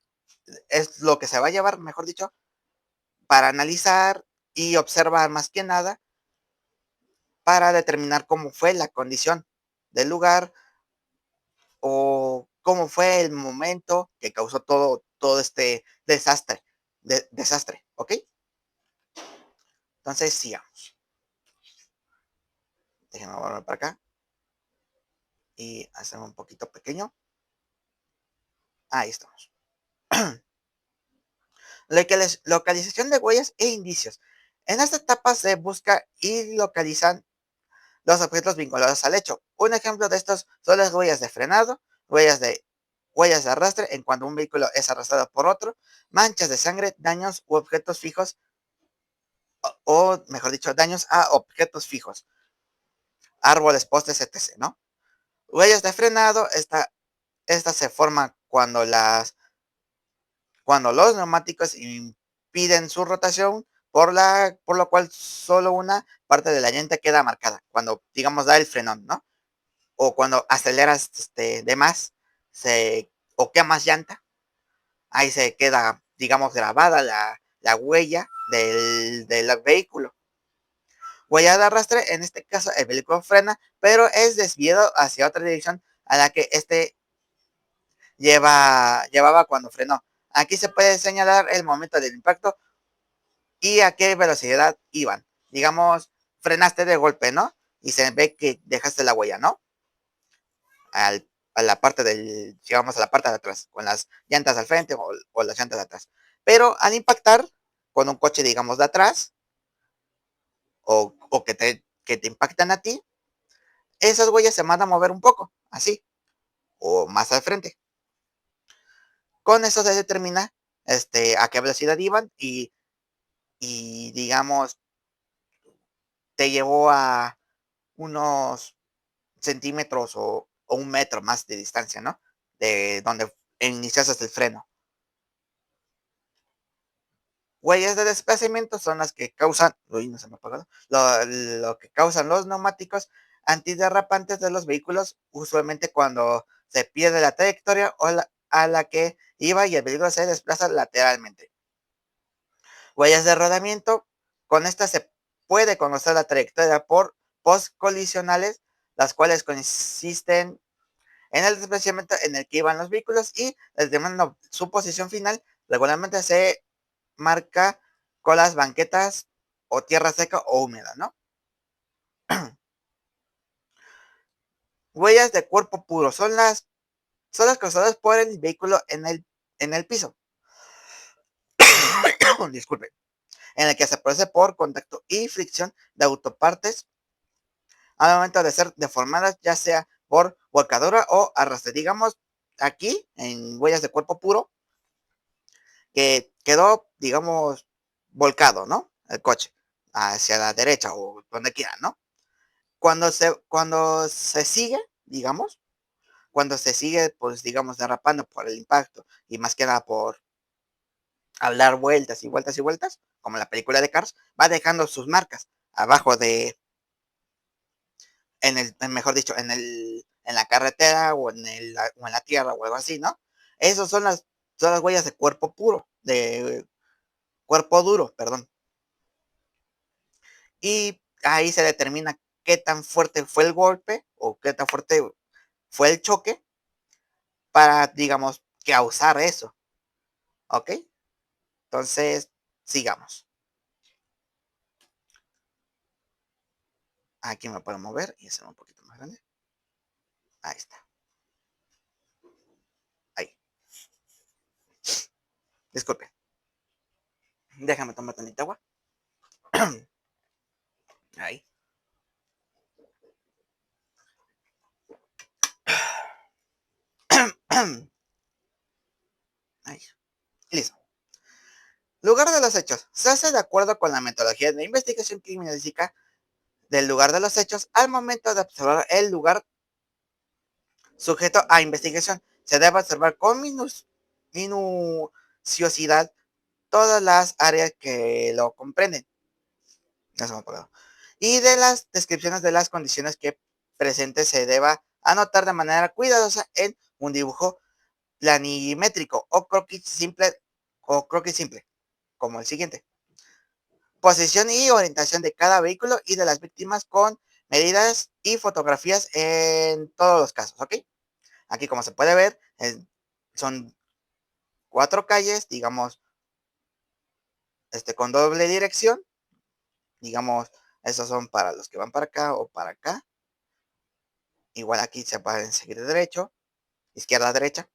es lo que se va a llevar, mejor dicho, para analizar y observar más que nada para determinar cómo fue la condición del lugar o cómo fue el momento que causó todo este desastre, ¿ok? Entonces, sigamos. Déjenme volver para acá y hacer un poquito pequeño. Ahí estamos. Localización de huellas e indicios. En esta etapa se busca y localizan los objetos vinculados al hecho. Un ejemplo de estos son las huellas de frenado, huellas de arrastre en cuando un vehículo es arrastrado por otro, manchas de sangre, daños u objetos fijos, o mejor dicho, daños a objetos fijos, árboles, postes, etc., ¿no? Huellas de frenado, esta se forma cuando los neumáticos impiden su rotación, por lo cual solo una parte de la llanta queda marcada, cuando, digamos, da el frenón, ¿no? O cuando aceleras de más o quemas llanta, ahí se queda, digamos, grabada la huella del vehículo. Huella de arrastre, en este caso el vehículo frena, pero es desviado hacia otra dirección a la que llevaba cuando frenó. Aquí se puede señalar el momento del impacto y a qué velocidad iban. Digamos, frenaste de golpe, ¿no? Y se ve que dejaste la huella, ¿no? A la parte digamos, a la parte de atrás, con las llantas al frente o las llantas de atrás. Pero al impactar con un coche, digamos, de atrás, o que te impactan a ti, esas huellas se van a mover un poco, así, o más al frente. Con eso se determina a qué velocidad iban y digamos, te llevó a unos centímetros o un metro más de distancia, ¿no? De donde iniciaste el freno. Huellas de desplazamiento son las que causan, uy, no se me ha apagado, lo que causan los neumáticos antiderrapantes de los vehículos, usualmente cuando se pierde la trayectoria a la que iba y el vehículo se desplaza lateralmente. Huellas de rodamiento, con estas se puede conocer la trayectoria por postcolisionales, las cuales consisten en el desplazamiento en el que iban los vehículos y determinando su posición final, regularmente se marca con las banquetas o tierra seca o húmeda, ¿no? Huellas de cuerpo puro son las causadas por el vehículo en el piso. Disculpe. En el que se produce por contacto y fricción de autopartes al momento de ser deformadas, ya sea por volcadura o arrastre. Digamos, aquí, en huellas de cuerpo puro, que quedó, digamos, volcado, ¿no? El coche hacia la derecha o donde quiera, ¿no? Cuando se sigue, digamos, cuando se sigue, pues, digamos, derrapando por el impacto y más que nada por al dar vueltas y vueltas y vueltas, como la película de Cars, va dejando sus marcas abajo mejor dicho, en la carretera o en la tierra o algo así, ¿no? Esas son las huellas de cuerpo puro, de cuerpo duro, perdón. Y ahí se determina qué tan fuerte fue el golpe o qué tan fuerte fue el choque para, digamos, causar eso, ¿ok? Entonces, sigamos. Aquí me puedo mover y hacer un poquito más grande. Ahí está. Ahí. Disculpe. Déjame tomar tantita agua. Ahí. Ahí, listo. Lugar de los hechos. Se hace de acuerdo con la metodología de investigación criminalística del lugar de los hechos al momento de observar el lugar sujeto a investigación. Se debe observar con minuciosidad todas las áreas que lo comprenden. Y de las descripciones de las condiciones que presentes se deba anotar de manera cuidadosa en un dibujo planimétrico o croquis simple, como el siguiente. Posición y orientación de cada vehículo y de las víctimas con medidas y fotografías en todos los casos, ¿ok? Aquí, como se puede ver, son 4 calles, digamos, con doble dirección. Digamos, esos son para los que van para acá o para acá. Igual aquí se pueden seguir de derecho, izquierda, derecha.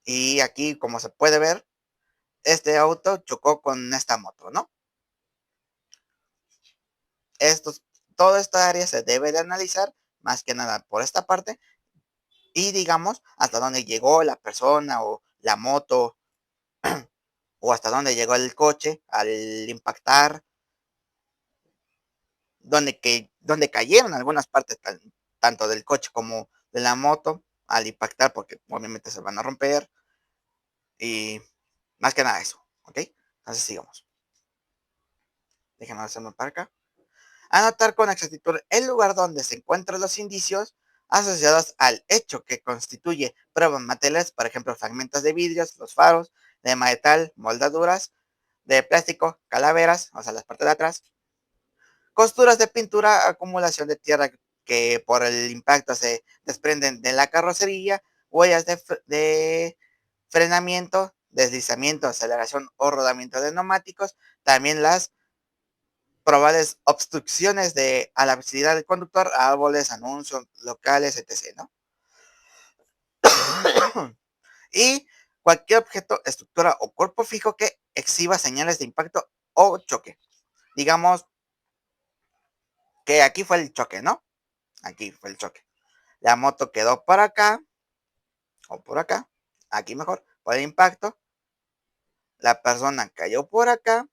Y aquí, como se puede ver, este auto chocó con esta moto, ¿no? Toda esta área se debe de analizar, más que nada por esta parte, y digamos, hasta dónde llegó la persona o la moto, o hasta dónde llegó el coche al impactar, donde cayeron algunas partes tanto del coche como de la moto al impactar, porque obviamente se van a romper, y más que nada eso, ¿ok? Entonces sigamos. Déjenme hacerme para acá. Anotar con exactitud el lugar donde se encuentran los indicios asociados al hecho que constituye pruebas materiales, por ejemplo, fragmentos de vidrios, los faros, de metal, moldaduras, de plástico, calaveras, o sea, las partes de atrás, costuras de pintura, acumulación de tierra que por el impacto se desprenden de la carrocería, huellas de frenamiento, deslizamiento, aceleración o rodamiento de neumáticos, también las probables obstrucciones a la visibilidad del conductor, árboles, anuncios locales, etc., ¿no? Y cualquier objeto, estructura o cuerpo fijo que exhiba señales de impacto o choque. Digamos que aquí fue el choque, ¿no? Aquí fue el choque. La moto quedó para acá o por acá, aquí mejor, por el impacto. La persona cayó por acá,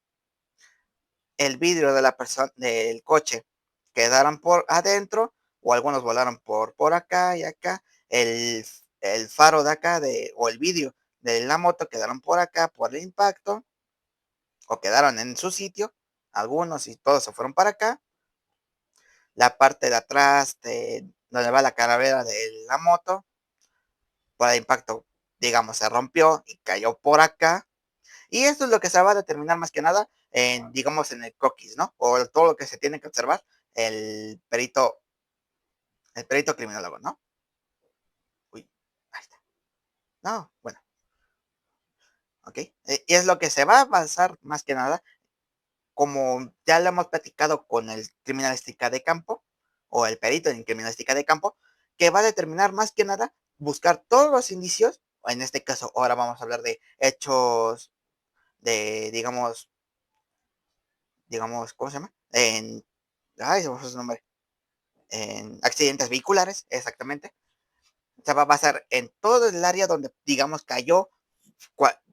el vidrio de la persona del coche quedaron por adentro, o algunos volaron por acá y acá. El faro de acá o el vidrio de la moto quedaron por acá por el impacto, o quedaron en su sitio, algunos y todos se fueron para acá. La parte de atrás de donde va la calavera de la moto, por el impacto, digamos, se rompió y cayó por acá. Y esto es lo que se va a determinar más que nada en, digamos, en el croquis, ¿no? O todo lo que se tiene que observar el perito, el perito criminólogo, ¿no? Uy, ahí está. No, bueno, ok. Y es lo que se va a basar más que nada, como ya lo hemos platicado con el criminalística de campo, o el perito en criminalística de campo, que va a determinar más que nada buscar todos los indicios, o en este caso ahora vamos a hablar de hechos de, digamos, ¿cómo se llama? Ay, se me fue su nombre. En accidentes vehiculares, exactamente. Se va a basar en todo el área donde, digamos, cayó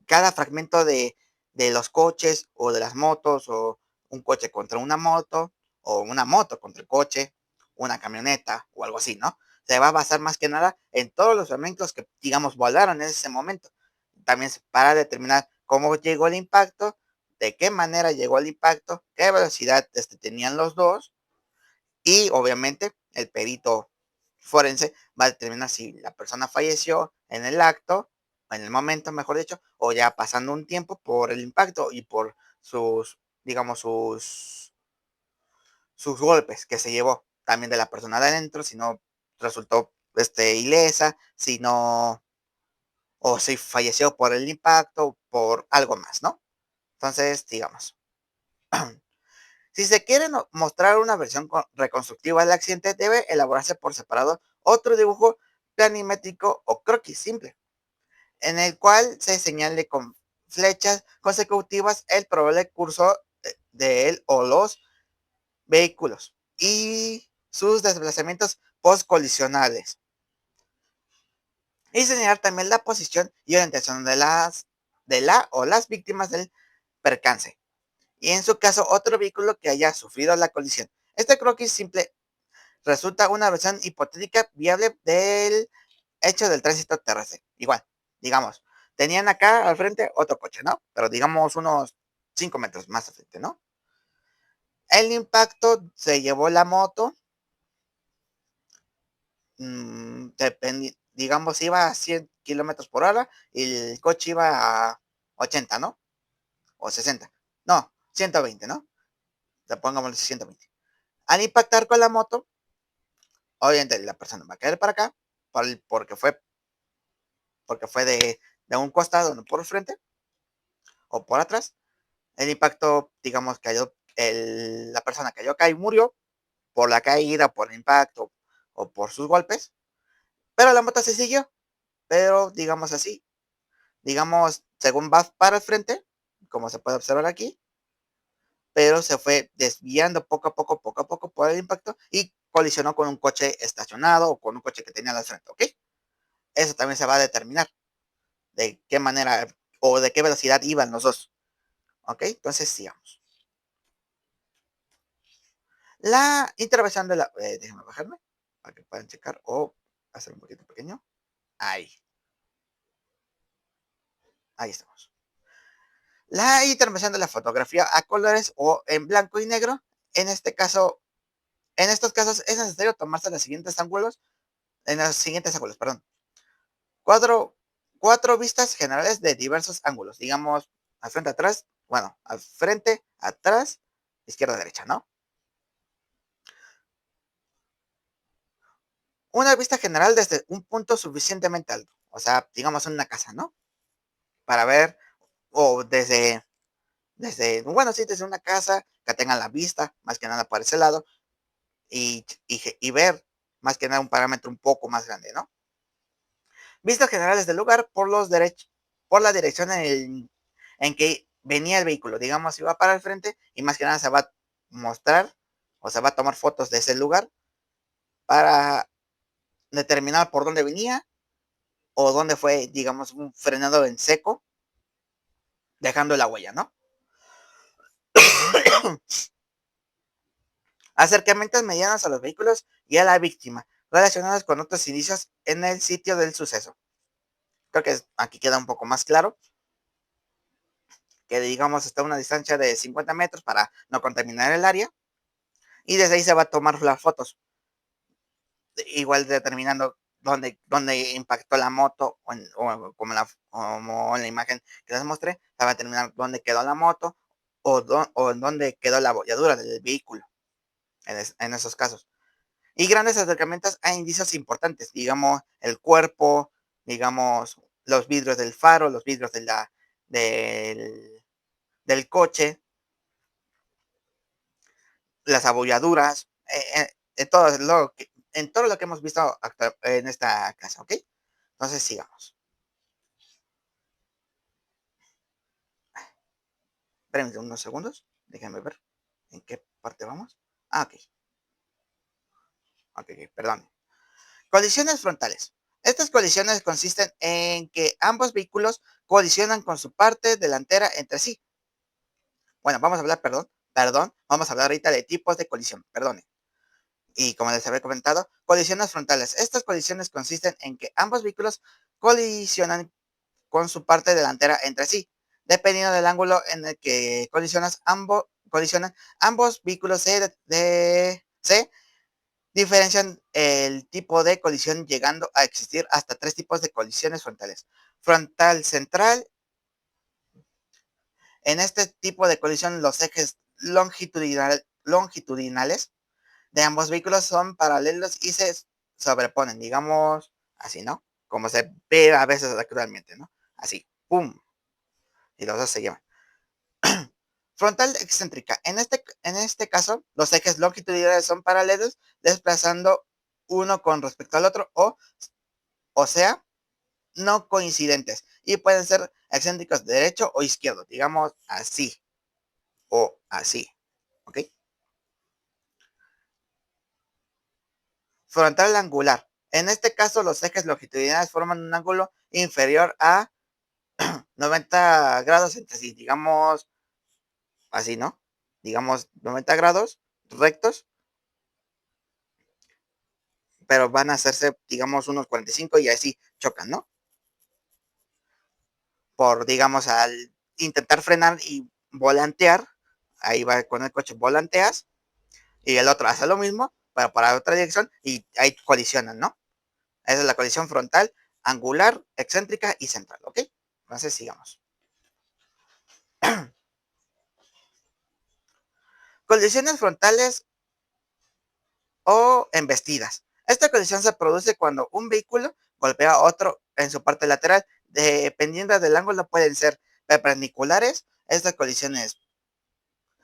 cada fragmento de los coches o de las motos, o un coche contra una moto, o una moto contra el coche, una camioneta o algo así, ¿no? Se va a basar más que nada en todos los fragmentos que, digamos, volaron en ese momento. También para determinar cómo llegó el impacto, de qué manera llegó el impacto, qué velocidad tenían los dos, y obviamente el perito forense va a determinar si la persona falleció en el acto, en el momento, mejor dicho, o ya pasando un tiempo por el impacto y por digamos, sus golpes que se llevó también de la persona de adentro, si no resultó ilesa, si no, o si falleció por el impacto, por algo más, ¿no? Entonces, digamos, si se quiere mostrar una versión reconstructiva del accidente, debe elaborarse por separado otro dibujo planimétrico o croquis simple, en el cual se señale con flechas consecutivas el probable curso de él o los vehículos y sus desplazamientos postcolisionales. y señalar también la posición y orientación de la o las víctimas del percance. Y en su caso, otro vehículo que haya sufrido la colisión. Este croquis simple resulta una versión hipotética viable del hecho del tránsito terrestre. Igual, digamos, tenían acá al frente otro coche, ¿no? Pero digamos unos 5 metros más al frente, ¿no? El impacto se llevó la moto, digamos, iba a 100 kilómetros por hora y el coche iba a 80, ¿no? O 60. No, 120, ¿no? Pongámosle 120. Al impactar con la moto, obviamente la persona va a caer para acá, porque fue de un costado, no por el frente o por atrás. El impacto, digamos, la persona cayó acá y murió por la caída, por el impacto o por sus golpes, pero la moto se siguió, pero digamos así, digamos, según va para el frente, como se puede observar aquí, pero se fue desviando poco a poco por el impacto y colisionó con un coche estacionado o con un coche que tenía al frente, ¿ok? Eso también se va a determinar de qué manera o de qué velocidad iban los dos, ¿ok? Entonces, sigamos. La intervención de la... déjenme bajarme para que puedan checar o hacer un poquito pequeño. Ahí, ahí estamos. La intervención de la fotografía a colores o en blanco y negro. En este caso, en estos casos es necesario tomarse en los siguientes ángulos, perdón. Cuatro, cuatro vistas generales de diversos ángulos, digamos, al frente, atrás, bueno, al frente, atrás, izquierda, derecha, ¿no? Una vista general desde un punto suficientemente alto, o sea, digamos en una casa, ¿no? Para ver, o bueno, sí, desde una casa que tengan la vista, más que nada para ese lado, y ver más que nada un parámetro un poco más grande, ¿no? Vistas generales del lugar por la dirección en que venía el vehículo. Digamos, si va para el frente y más que nada se va a mostrar o se va a tomar fotos de ese lugar para determinar por dónde venía o dónde fue, digamos, un frenado en seco, dejando la huella, ¿no? Acercamientos medianos a los vehículos y a la víctima, relacionados con otros indicios en el sitio del suceso. Creo que aquí queda un poco más claro que, digamos, está a una distancia de 50 metros para no contaminar el área y desde ahí se va a tomar las fotos, igual determinando dónde impactó la moto o como en la imagen que les mostré, se va a determinar dónde quedó la moto o dónde quedó la bolladura del vehículo en esos casos. Y grandes acercamientos a indicios importantes, digamos, el cuerpo, digamos, los vidrios del faro, los vidrios del, del coche, las abolladuras, en todo lo que hemos visto en esta casa, ¿ok? Entonces, sigamos. Espérenme unos segundos, déjenme ver en qué parte vamos. Ok, ok, perdón. Colisiones frontales. Estas colisiones consisten en que ambos vehículos colisionan con su parte delantera entre sí. Bueno, vamos a hablar, perdón, vamos a hablar ahorita de tipos de colisión, perdone. Y como les había comentado, colisiones frontales. Estas colisiones consisten en que ambos vehículos colisionan con su parte delantera entre sí. Dependiendo del ángulo en el que colisionan, ambos vehículos se diferencian el tipo de colisión, llegando a existir hasta 3 tipos de colisiones frontales. Frontal central. En este tipo de colisión, los ejes longitudinales de ambos vehículos son paralelos y se sobreponen, digamos así, ¿no? Como se ve a veces actualmente, ¿no? Así, ¡pum! Y los dos se llevan. Frontal excéntrica. En este caso, los ejes longitudinales son paralelos, desplazando uno con respecto al otro, o sea, no coincidentes. Y pueden ser excéntricos derecho o izquierdo, digamos así o así. ¿Ok? Frontal angular. En este caso, los ejes longitudinales forman un ángulo inferior a 90 grados entre sí, digamos así, ¿no? Digamos 90 grados rectos, pero van a hacerse, digamos, unos 45 y así chocan, ¿no? Por, digamos, al intentar frenar y volantear, ahí va con el coche, volanteas, y el otro hace lo mismo, pero para otra dirección, y ahí colisionan, ¿no? Esa es la colisión frontal, angular, excéntrica y central, ¿ok? Entonces, sigamos. Colisiones frontales o embestidas. Esta colisión se produce cuando un vehículo golpea a otro en su parte lateral. Dependiendo del ángulo, pueden ser perpendiculares. Estas colisiones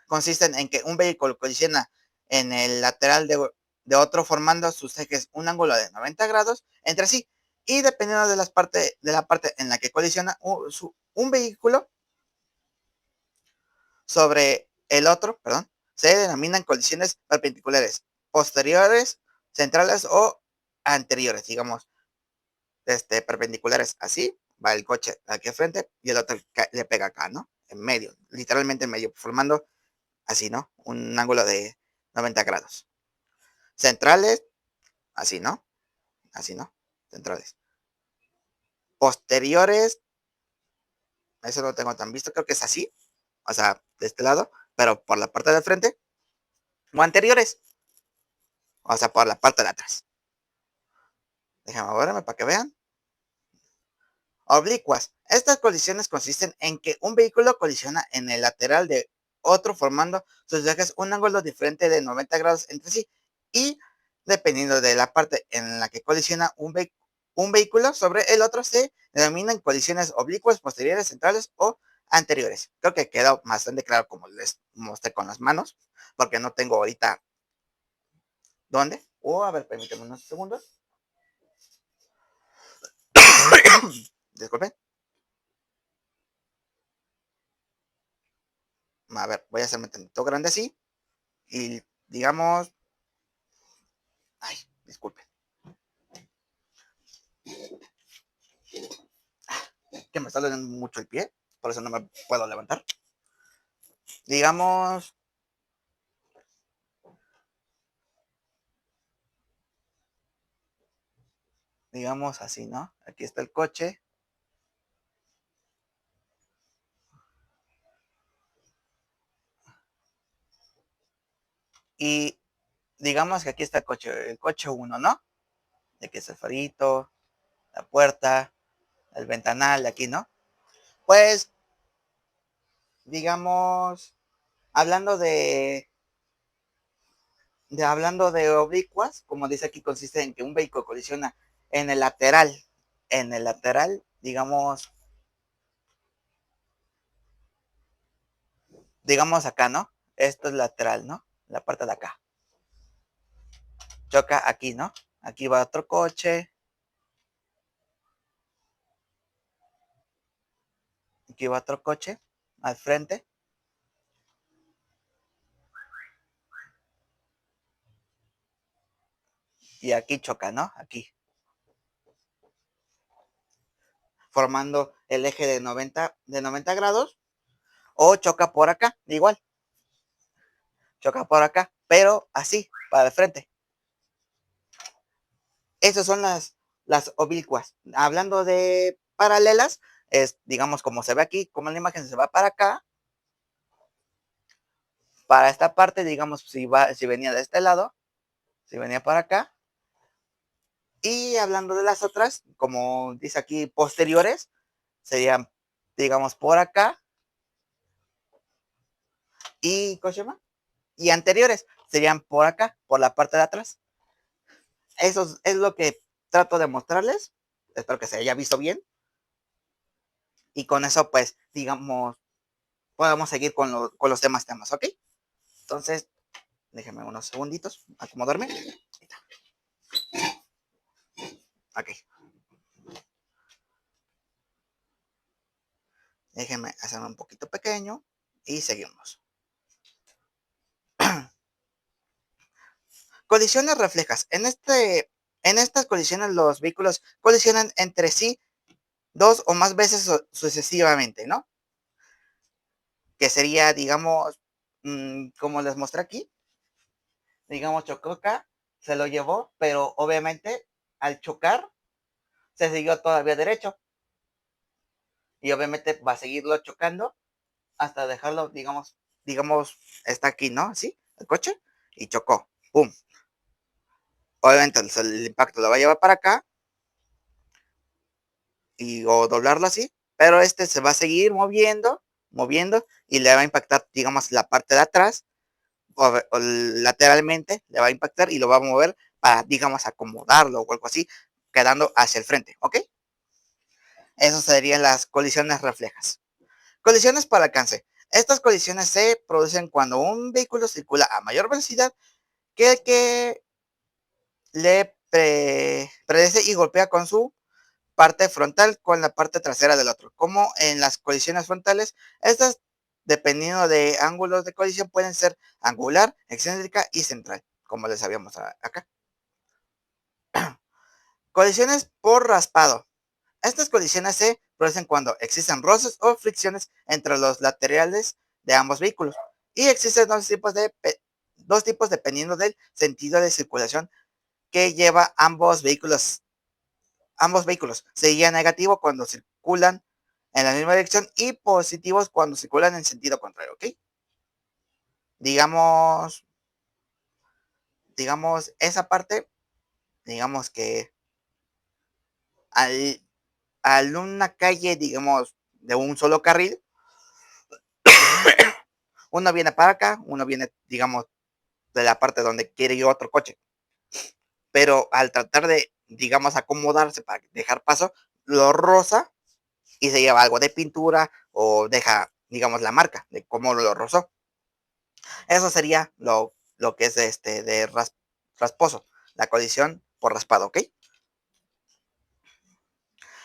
consisten en que un vehículo colisiona en el lateral de otro, formando sus ejes un ángulo de 90 grados entre sí. Y dependiendo de la parte en la que colisiona un vehículo sobre el otro, perdón, se denominan colisiones perpendiculares, posteriores, centrales o anteriores, digamos, perpendiculares así, va el coche aquí al frente y el otro le pega acá, ¿no? En medio, literalmente en medio, formando así, ¿no? Un ángulo de 90 grados. Centrales, así, ¿no? Así, ¿no? Centrales. Posteriores, eso no lo tengo tan visto, creo que es así, o sea, de este lado, pero por la parte de frente, o anteriores, o sea, por la parte de atrás. Déjame verme para que vean. Oblicuas. Estas colisiones consisten en que un vehículo colisiona en el lateral de otro, formando sus ejes un ángulo diferente de 90 grados entre sí, y dependiendo de la parte en la que colisiona un vehículo sobre el otro, se denominan colisiones oblicuas, posteriores, centrales o anteriores. Creo que queda bastante claro como les mostré con las manos, porque no tengo ahorita dónde. A ver, permíteme unos segundos. Disculpen. A ver, voy a hacerme tantito grande así. Y digamos, ay, disculpen, que me está doliendo mucho el pie, por eso no me puedo levantar. Digamos, digamos así, ¿no? Aquí está el coche. Y digamos que aquí está el coche 1, ¿no? De aquí está el farito, la puerta, el ventanal de aquí, ¿no? Pues, digamos, hablando hablando de oblicuas, como dice aquí, consiste en que un vehículo colisiona en el lateral, digamos acá, ¿no? Esto es lateral, ¿no? La parte de acá. Choca aquí, ¿no? Aquí va otro coche. Aquí va otro coche al frente. Y aquí choca, ¿no? Aquí. Formando el eje de 90 grados. O choca por acá, igual. Choca por acá, pero así, para el frente. Esas son las oblicuas. Hablando de paralelas, es, digamos, como se ve aquí, como la imagen se va para acá, para esta parte, digamos, si venía de este lado, si venía para acá. Y hablando de las otras, como dice aquí, posteriores, serían, digamos, por acá. Y, ¿cómo se llama? Y anteriores serían por acá, por la parte de atrás. Eso es lo que trato de mostrarles. Espero que se haya visto bien. Y con eso, pues, digamos, podemos seguir con los demás temas, ¿ok? Entonces, déjenme unos segunditos, acomodarme. Ok. Déjenme hacerme un poquito pequeño y seguimos. Colisiones reflejas. En este En estas colisiones los vehículos colisionan entre sí 2 o más veces sucesivamente, ¿no? Que sería, digamos, como les mostré aquí, digamos, chocó acá, se lo llevó, pero obviamente al chocar se siguió todavía derecho y obviamente va a seguirlo chocando hasta dejarlo, digamos, está aquí, ¿no? Así, el coche, y chocó, ¡pum! Obviamente el impacto lo va a llevar para acá o doblarlo así, pero este se va a seguir moviendo y le va a impactar, digamos, la parte de atrás o lateralmente, le va a impactar y lo va a mover para, digamos, acomodarlo o algo así, quedando hacia el frente, ¿ok? Eso serían las colisiones reflejas. Colisiones por alcance. Estas colisiones se producen cuando un vehículo circula a mayor velocidad que el que le predece y golpea con su parte frontal con la parte trasera del otro. Como en las colisiones frontales, estas, dependiendo de ángulos de colisión, pueden ser angular, excéntrica y central, como les habíamos acá. Colisiones por raspado. Estas colisiones se producen cuando existen roces o fricciones entre los laterales de ambos vehículos. Y existen dos tipos dependiendo del sentido de circulación que lleva ambos vehículos. Sería negativo cuando circulan en la misma dirección y positivos cuando circulan en sentido contrario, ¿ok? Digamos, esa parte, digamos que al, al una calle, digamos, de un solo carril, uno viene para acá, uno viene, digamos, de la parte donde quiere ir otro coche. Pero al tratar de, digamos, acomodarse para dejar paso, lo roza y se lleva algo de pintura o deja, digamos, la marca de cómo lo rozó. Eso sería lo que es de rasposo, la colisión por raspado, ¿ok?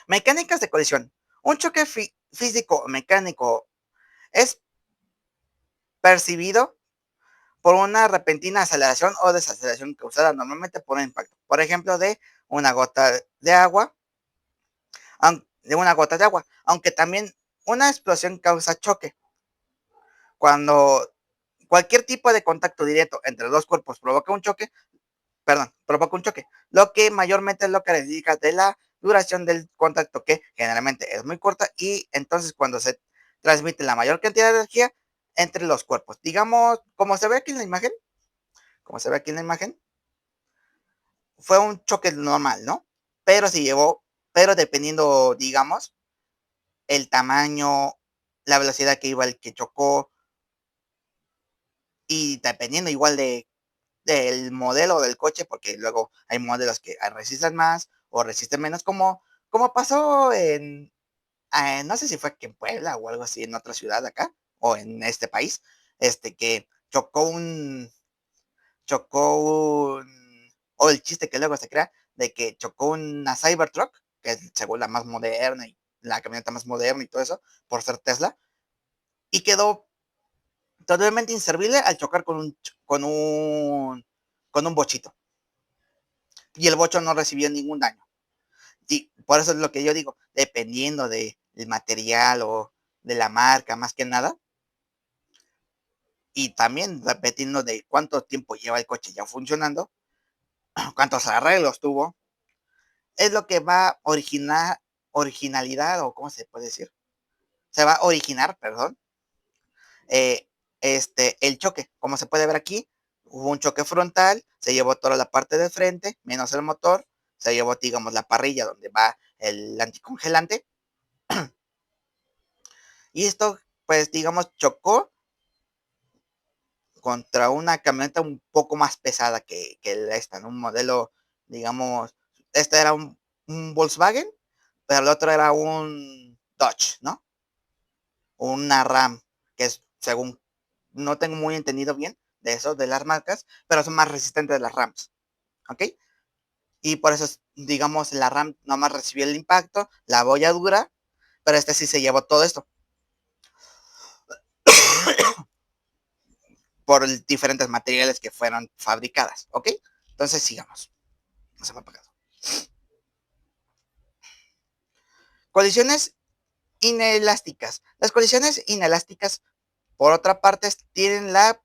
Mecánicas de colisión. Un choque físico o mecánico es percibido por una repentina aceleración o desaceleración causada normalmente por un impacto. Por ejemplo, una gota de agua, aunque también una explosión causa choque. Cuando cualquier tipo de contacto directo entre dos cuerpos provoca un choque, lo que mayormente es lo que indica de la duración del contacto, que generalmente es muy corta, y entonces cuando se transmite la mayor cantidad de energía entre los cuerpos. Digamos, como se ve aquí en la imagen, fue un choque normal, ¿no? Pero dependiendo, digamos, el tamaño, la velocidad que iba el que chocó, y dependiendo igual del modelo del coche, porque luego hay modelos que resisten más o resisten menos, como pasó no sé si fue aquí en Puebla o algo así, en otra ciudad acá, o en este país, que o el chiste que luego se crea, de que chocó una Cybertruck, que es según la más moderna y la camioneta más moderna y todo eso, por ser Tesla, y quedó totalmente inservible al chocar con un, con un bochito. Y el bocho no recibió ningún daño. Y por eso es lo que yo digo, dependiendo del material o de la marca, más que nada, y también dependiendo de cuánto tiempo lleva el coche ya funcionando, cuántos arreglos tuvo, es lo que va a originalidad, o cómo se puede decir, se va a originar, perdón, eh, el choque. Como se puede ver aquí, hubo un choque frontal, se llevó toda la parte de frente, menos el motor, se llevó, digamos, la parrilla donde va el anticongelante, y esto, pues, digamos, chocó contra una camioneta un poco más pesada que esta, ¿no? Un modelo, digamos, este era un Volkswagen, pero el otro era un Dodge, ¿no? Una Ram, que es, según, no tengo muy entendido bien de eso, de las marcas, pero son más resistentes de las Rams, ¿ok? Y por eso, digamos, la Ram nomás recibió el impacto, la bolladura, pero este sí se llevó todo esto por diferentes materiales que fueron fabricadas, ¿ok? Entonces sigamos. No se me ha apagado. Colisiones inelásticas. Las colisiones inelásticas, por otra parte, tienen la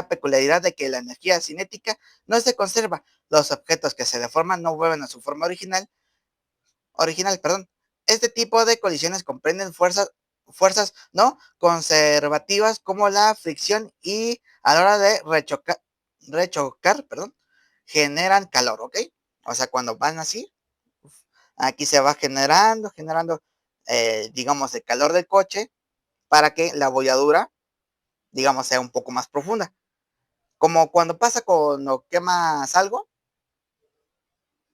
peculiaridad de que la energía cinética no se conserva. Los objetos que se deforman no vuelven a su forma original, perdón. Este tipo de colisiones comprenden fuerzas no conservativas como la fricción y a la hora de rechocar, perdón, generan calor, ¿ok? O sea, cuando van así, aquí se va generando, digamos, el calor del coche para que la bolladura, digamos, sea un poco más profunda. Como cuando pasa cuando quemas algo,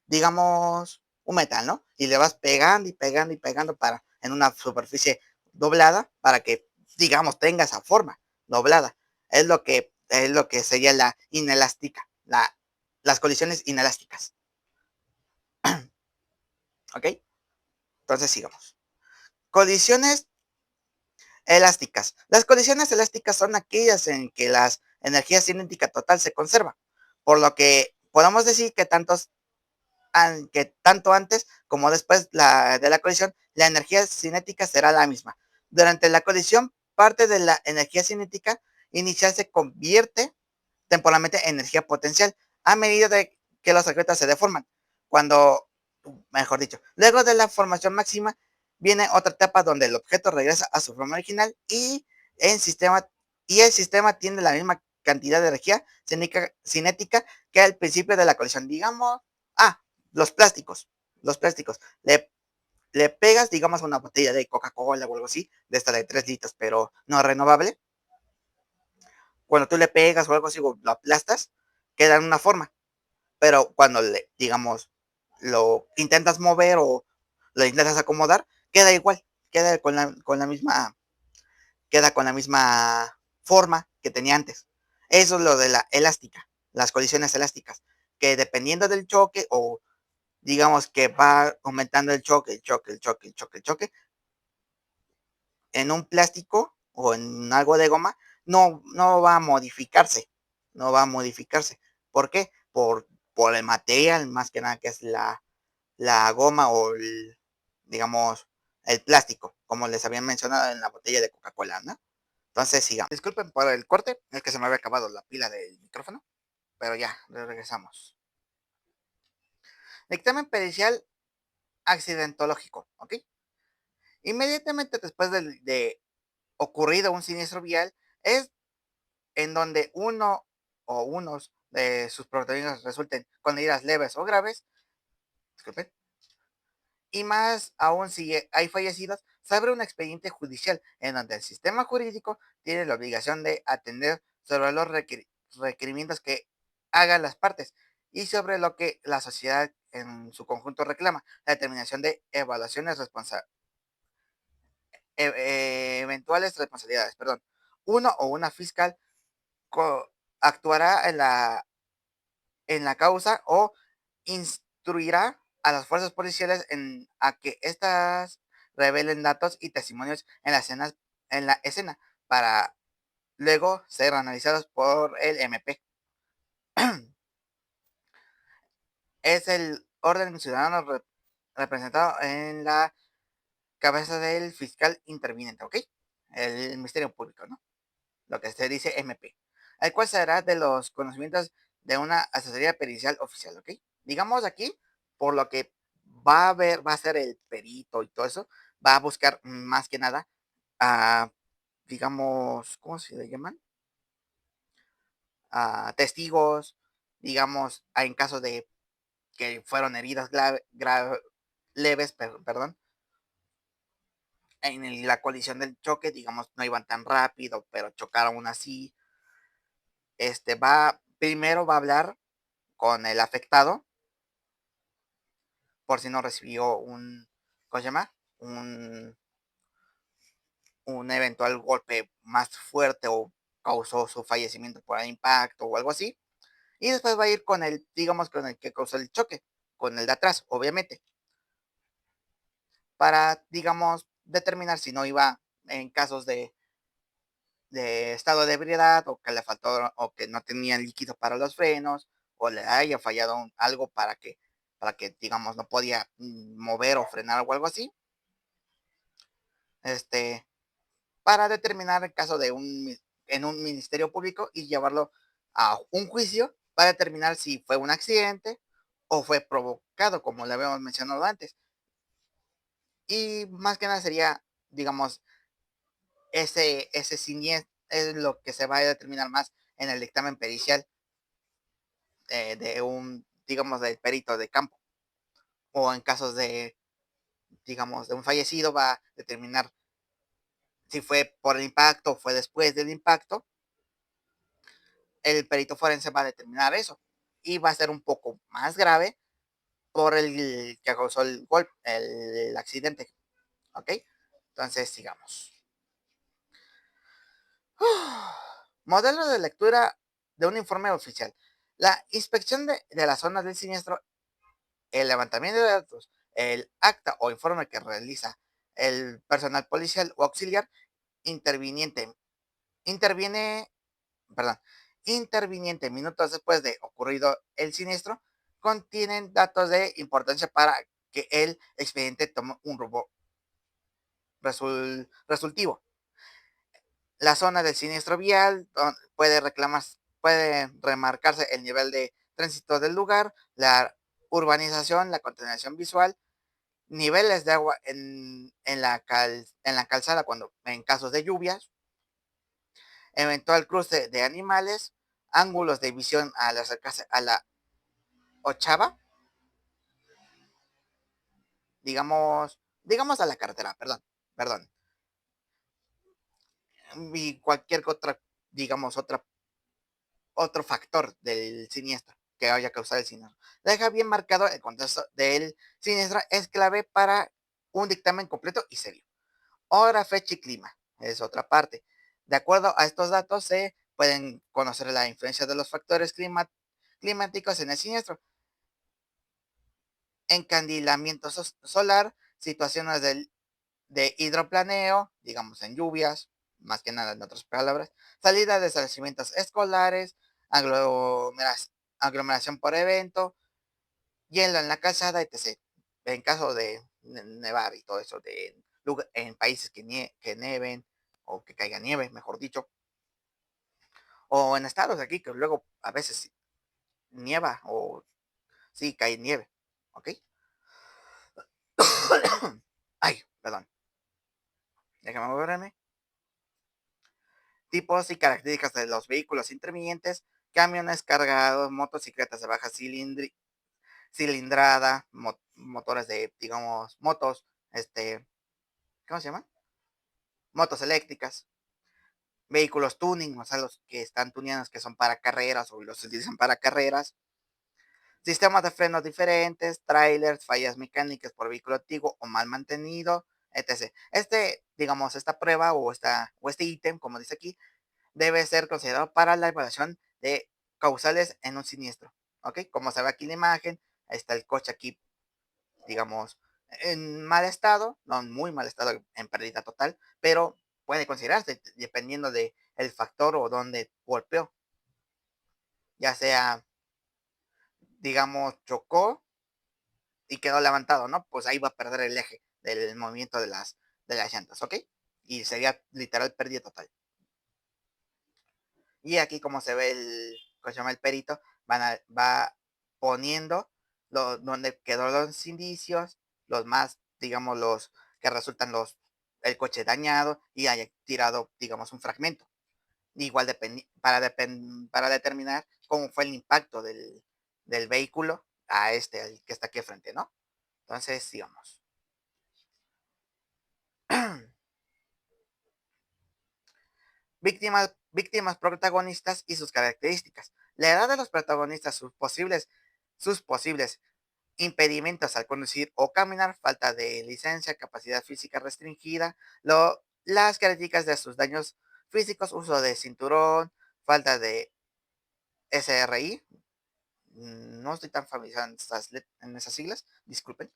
digamos, un metal, ¿no? Y le vas pegando y pegando y pegando para en una superficie doblada para que, digamos, tenga esa forma doblada. Es lo que sería la inelástica, las colisiones inelásticas. ¿Ok? Entonces sigamos. Colisiones elásticas. Las colisiones elásticas son aquellas en que la energía cinética total se conserva, por lo que podemos decir que tanto antes como después de la colisión, la energía cinética será la misma. Durante la colisión, parte de la energía cinética inicial se convierte temporalmente en energía potencial a medida de que los objetos se deforman. Cuando, mejor dicho, luego de la formación máxima, viene otra etapa donde el objeto regresa a su forma original el sistema tiene la misma cantidad de energía cinética que al principio de la colisión. Digamos, ah, los plásticos. Los plásticos. Le pegas, digamos, una botella de Coca-Cola o algo así, de esta de 3 litros, pero no renovable. Cuando tú le pegas o algo así, o lo aplastas, queda en una forma. Pero cuando digamos, lo intentas mover o lo intentas acomodar, queda igual, queda con la misma forma que tenía antes. Eso es lo de la elástica, las colisiones elásticas, que dependiendo del choque o digamos que va aumentando el choque, en un plástico o en algo de goma, no va a modificarse, no va a modificarse. ¿Por qué? Por el material, más que nada, que es la goma o digamos, el plástico, como les habían mencionado en la botella de Coca-Cola, ¿no? Entonces, sigamos. Disculpen por el corte, es que se me había acabado la pila del micrófono, pero ya, regresamos. Dictamen pericial accidentológico, ¿ok? Inmediatamente después de ocurrido un siniestro vial, es en donde uno o unos de sus protagonistas resulten con heridas leves o graves, disculpen, y más aún si hay fallecidos, se abre un expediente judicial en donde el sistema jurídico tiene la obligación de atender sobre los requerimientos que hagan las partes y sobre lo que la sociedad en su conjunto reclama, la determinación de eventuales responsabilidades, perdón. Uno o una fiscal actuará en la causa o instruirá a las fuerzas policiales a que éstas revelen datos y testimonios en la escena para luego ser analizados por el MP. Es el orden ciudadano representado en la cabeza del fiscal interviniente, ¿ok? El Ministerio Público, ¿no? Lo que se dice MP, el cual será de los conocimientos de una asesoría pericial oficial, ¿ok? Digamos aquí, por lo que va a ser el perito y todo eso, va a buscar más que nada a, digamos, ¿cómo se le llaman? A testigos, digamos, en caso de que fueron heridas leves, perdón, en la colisión del choque, digamos, no iban tan rápido, pero chocaron aún así. Primero va a hablar con el afectado por si no recibió ¿cómo se llama? Un eventual golpe más fuerte o causó su fallecimiento por el impacto o algo así. Y después va a ir digamos, con el que causó el choque, con el de atrás, obviamente, para, digamos, determinar si no iba en casos de estado de ebriedad o que le faltó o que no tenía líquido para los frenos o le haya fallado algo para que, digamos, no podía mover o frenar o algo así. Este, para determinar el caso de en un ministerio público y llevarlo a un juicio para determinar si fue un accidente o fue provocado, como le habíamos mencionado antes. Y más que nada sería, digamos, ese siniestro es lo que se va a determinar más en el dictamen pericial de un, digamos, del perito de campo. O en casos de, digamos, de un fallecido va a determinar si fue por el impacto o fue después del impacto. El perito forense va a determinar eso. Y va a ser un poco más grave por el que causó el golpe, el accidente. ¿Ok? Entonces, sigamos. Modelo de lectura de un informe oficial. La inspección de las zonas del siniestro, el levantamiento de datos, el acta o informe que realiza el personal policial o auxiliar interviniente, interviene, perdón, interviniente minutos después de ocurrido el siniestro, contienen datos de importancia para que el expediente tome un rumbo resultivo. La zona del siniestro vial puede remarcarse el nivel de tránsito del lugar, la urbanización, la contaminación visual, niveles de agua en la calzada cuando en casos de lluvias, eventual cruce de animales, ángulos de visión al acercarse a la ochava, digamos a la carretera, perdón, y cualquier otra, digamos, otro factor del siniestro que haya causado el siniestro. Deja bien marcado el contexto del siniestro, es clave para un dictamen completo y serio. Hora, fecha y clima, es otra parte. De acuerdo a estos datos, se pueden conocer la influencia de los factores climáticos en el siniestro. Encandilamiento solar, situaciones de hidroplaneo, digamos en lluvias, más que nada en otras palabras, salida de establecimientos escolares, aglomeración por evento, hielo en la calzada, etc. En caso de nevar y todo eso, en países que neven o que caiga nieve, mejor dicho, o en estados aquí que luego a veces nieva o sí cae nieve, ¿ok? Ay, perdón, déjame volverme. Tipos y características de los vehículos intervinientes, camiones cargados, motocicletas de baja cilindrada, motores de, digamos, motos, ¿cómo se llama? Motos eléctricas, vehículos tuning, o sea, los que están tuneados que son para carreras o los utilizan para carreras, sistemas de frenos diferentes, trailers, fallas mecánicas por vehículo antiguo o mal mantenido, etc. Digamos, esta prueba o este ítem, como dice aquí, debe ser considerado para la evaluación de causales en un siniestro. ¿Ok? Como se ve aquí en la imagen, está el coche aquí, digamos, en mal estado, no en muy mal estado, en pérdida total, pero puede considerarse dependiendo de el factor o donde golpeó, ya sea, digamos, chocó y quedó levantado, ¿no? Pues ahí va a perder el eje del movimiento de las llantas, ¿ok? Y sería literal pérdida total. Y aquí como se ve ¿cómo se llama? El perito, va poniendo donde quedó los indicios, los más, digamos, los que resultan el coche dañado y haya tirado, digamos, un fragmento. Igual para determinar cómo fue el impacto del vehículo a el que está aquí al frente, ¿no? Entonces, sigamos. Víctimas protagonistas y sus características. La edad de los protagonistas, sus posibles impedimentos al conducir o caminar, falta de licencia, capacidad física restringida, las características de sus daños físicos, uso de cinturón, falta de SRI, no estoy tan familiarizado en esas siglas, disculpen,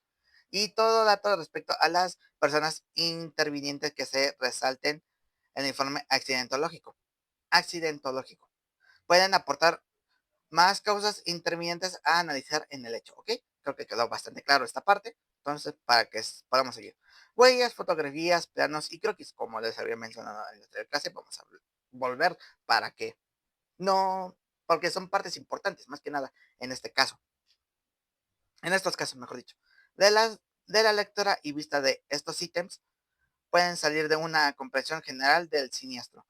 y todo dato respecto a las personas intervinientes que se resalten en el informe accidentológico. Pueden aportar más causas intervinientes a analizar en el hecho, ¿ok? creo que quedó bastante claro esta parte. Entonces, para que podamos seguir. Huellas, fotografías, planos y croquis, como les había mencionado en la anterior clase, vamos a volver para que no, porque son partes importantes, más que nada, en este caso. En estos casos, mejor dicho. De, las, de la lectura y vista de estos ítems, pueden salir de una comprensión general del siniestro.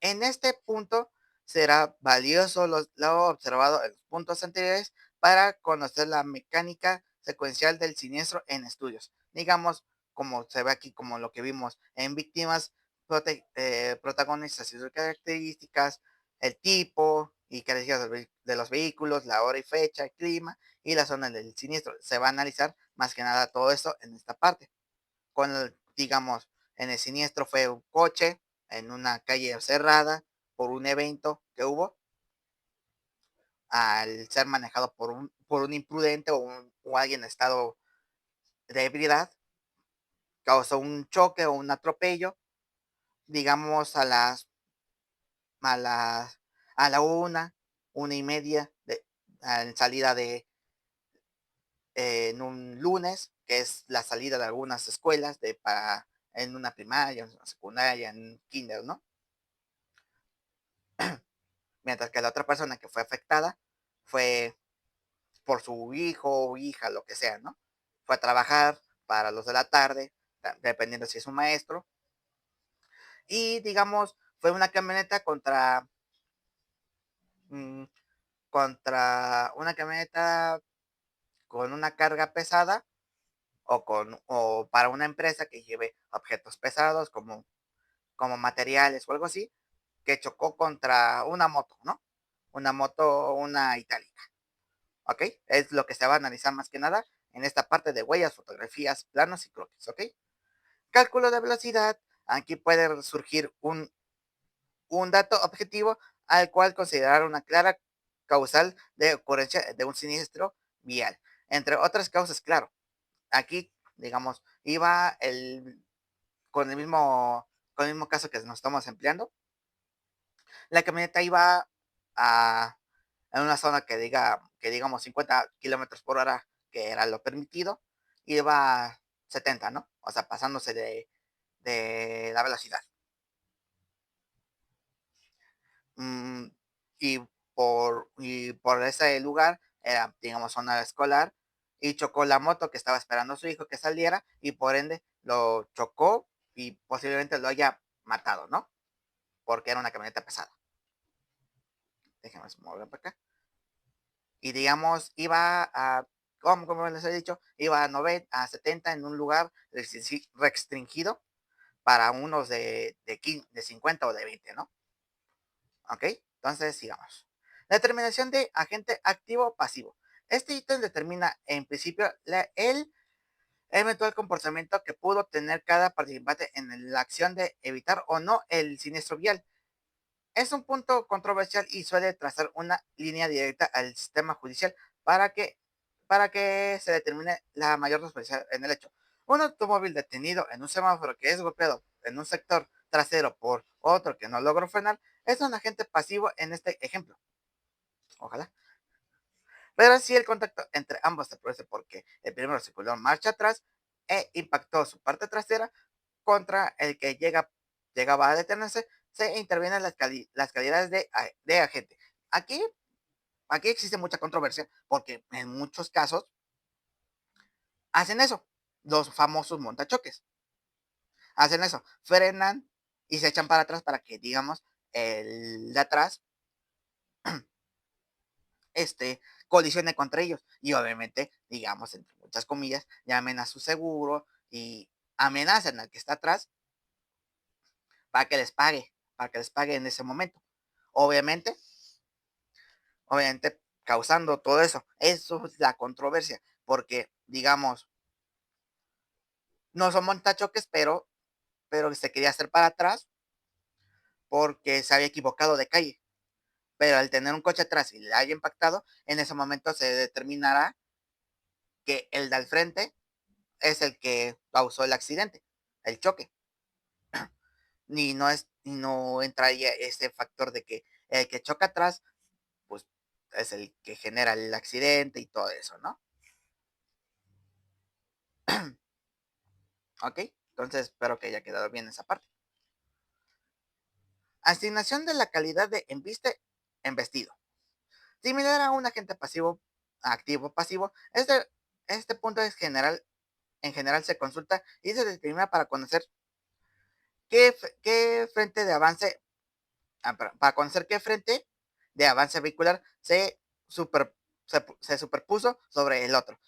En este punto será valioso lo observado en los puntos anteriores para conocer la mecánica secuencial del siniestro en estudios. Digamos, como se ve aquí, como lo que vimos en víctimas, protagonistas y sus características, el tipo y características de los vehículos, la hora y fecha, el clima y la zona del siniestro. Se va a analizar más que nada todo esto en esta parte. Digamos, en el siniestro fue un coche en una calle cerrada por un evento que hubo, al ser manejado por un imprudente o alguien en estado de ebriedad, causó un choque o un atropello, digamos a las a la una y media de en salida de en un lunes, que es la salida de algunas escuelas en una primaria, en una secundaria, en kinder, ¿no? Mientras que la otra persona que fue afectada fue por su hijo o hija, lo que sea, ¿no? Fue a trabajar para los de la tarde, dependiendo si es un maestro, y digamos, fue una camioneta mm, contra una camioneta con una carga pesada o para una empresa que lleve objetos pesados como materiales o algo así, que chocó contra una moto, ¿no? Una moto, una itálica. ¿Ok? Es lo que se va a analizar más que nada en esta parte de huellas, fotografías, planos y croquis, ¿ok? Cálculo de velocidad, aquí puede surgir un dato objetivo al cual considerar una clara causal de ocurrencia de un siniestro vial. Entre otras causas, claro, aquí, digamos, iba con el mismo caso que nos estamos empleando, la camioneta iba a, en una zona que digamos 50 kilómetros por hora, que era lo permitido, iba a 70, ¿no? O sea, pasándose de la velocidad. Mm, y, y por ese lugar era, digamos, zona escolar y chocó la moto que estaba esperando a su hijo que saliera y por ende lo chocó y posiblemente lo haya matado, ¿no? Porque era una camioneta pesada. Déjenme mover para acá. Y digamos, iba a, como les he dicho, iba a 90, a 70 en un lugar restringido para unos de 50 o de 20, ¿no? ¿Ok? Entonces, sigamos. Determinación de agente activo o pasivo. Este ítem determina, en principio, el eventual comportamiento que pudo tener cada participante en la acción de evitar o no el siniestro vial. Es un punto controversial y suele trazar una línea directa al sistema judicial para que, para que se determine la mayor responsabilidad en el hecho. Un automóvil detenido en un semáforo que es golpeado en un sector trasero por otro que no logró frenar es un agente pasivo en este ejemplo. Ojalá. Pero si el contacto entre ambos se produce porque el primero circuló marcha atrás e impactó su parte trasera contra el que llegaba a detenerse, se intervienen las calidades de agente. Aquí, aquí existe mucha controversia porque en muchos casos hacen eso, los famosos montachoques. Hacen eso, frenan y se echan para atrás para que, digamos, el de atrás colisione contra ellos. Y obviamente, digamos, entre muchas comillas, llamen a su seguro y amenazan al que está atrás para que les pague, para que les pague en ese momento. Obviamente, obviamente causando todo eso. Eso es la controversia, porque, digamos, no son montachoques, pero se quería hacer para atrás porque se había equivocado de calle. Pero al tener un coche atrás y le haya impactado, en ese momento se determinará que el de al frente es el que causó el accidente, el choque. Ni no entraría ese factor de que el que choca atrás, pues es el que genera el accidente y todo eso, ¿no? ¿Ok? Entonces espero que haya quedado bien esa parte. Asignación de la calidad de embiste en vestido. Similar a un agente pasivo, activo, pasivo, este punto es general, en general se consulta y se determina para conocer qué frente de avance, para conocer qué frente de avance vehicular super, se superpuso sobre el otro.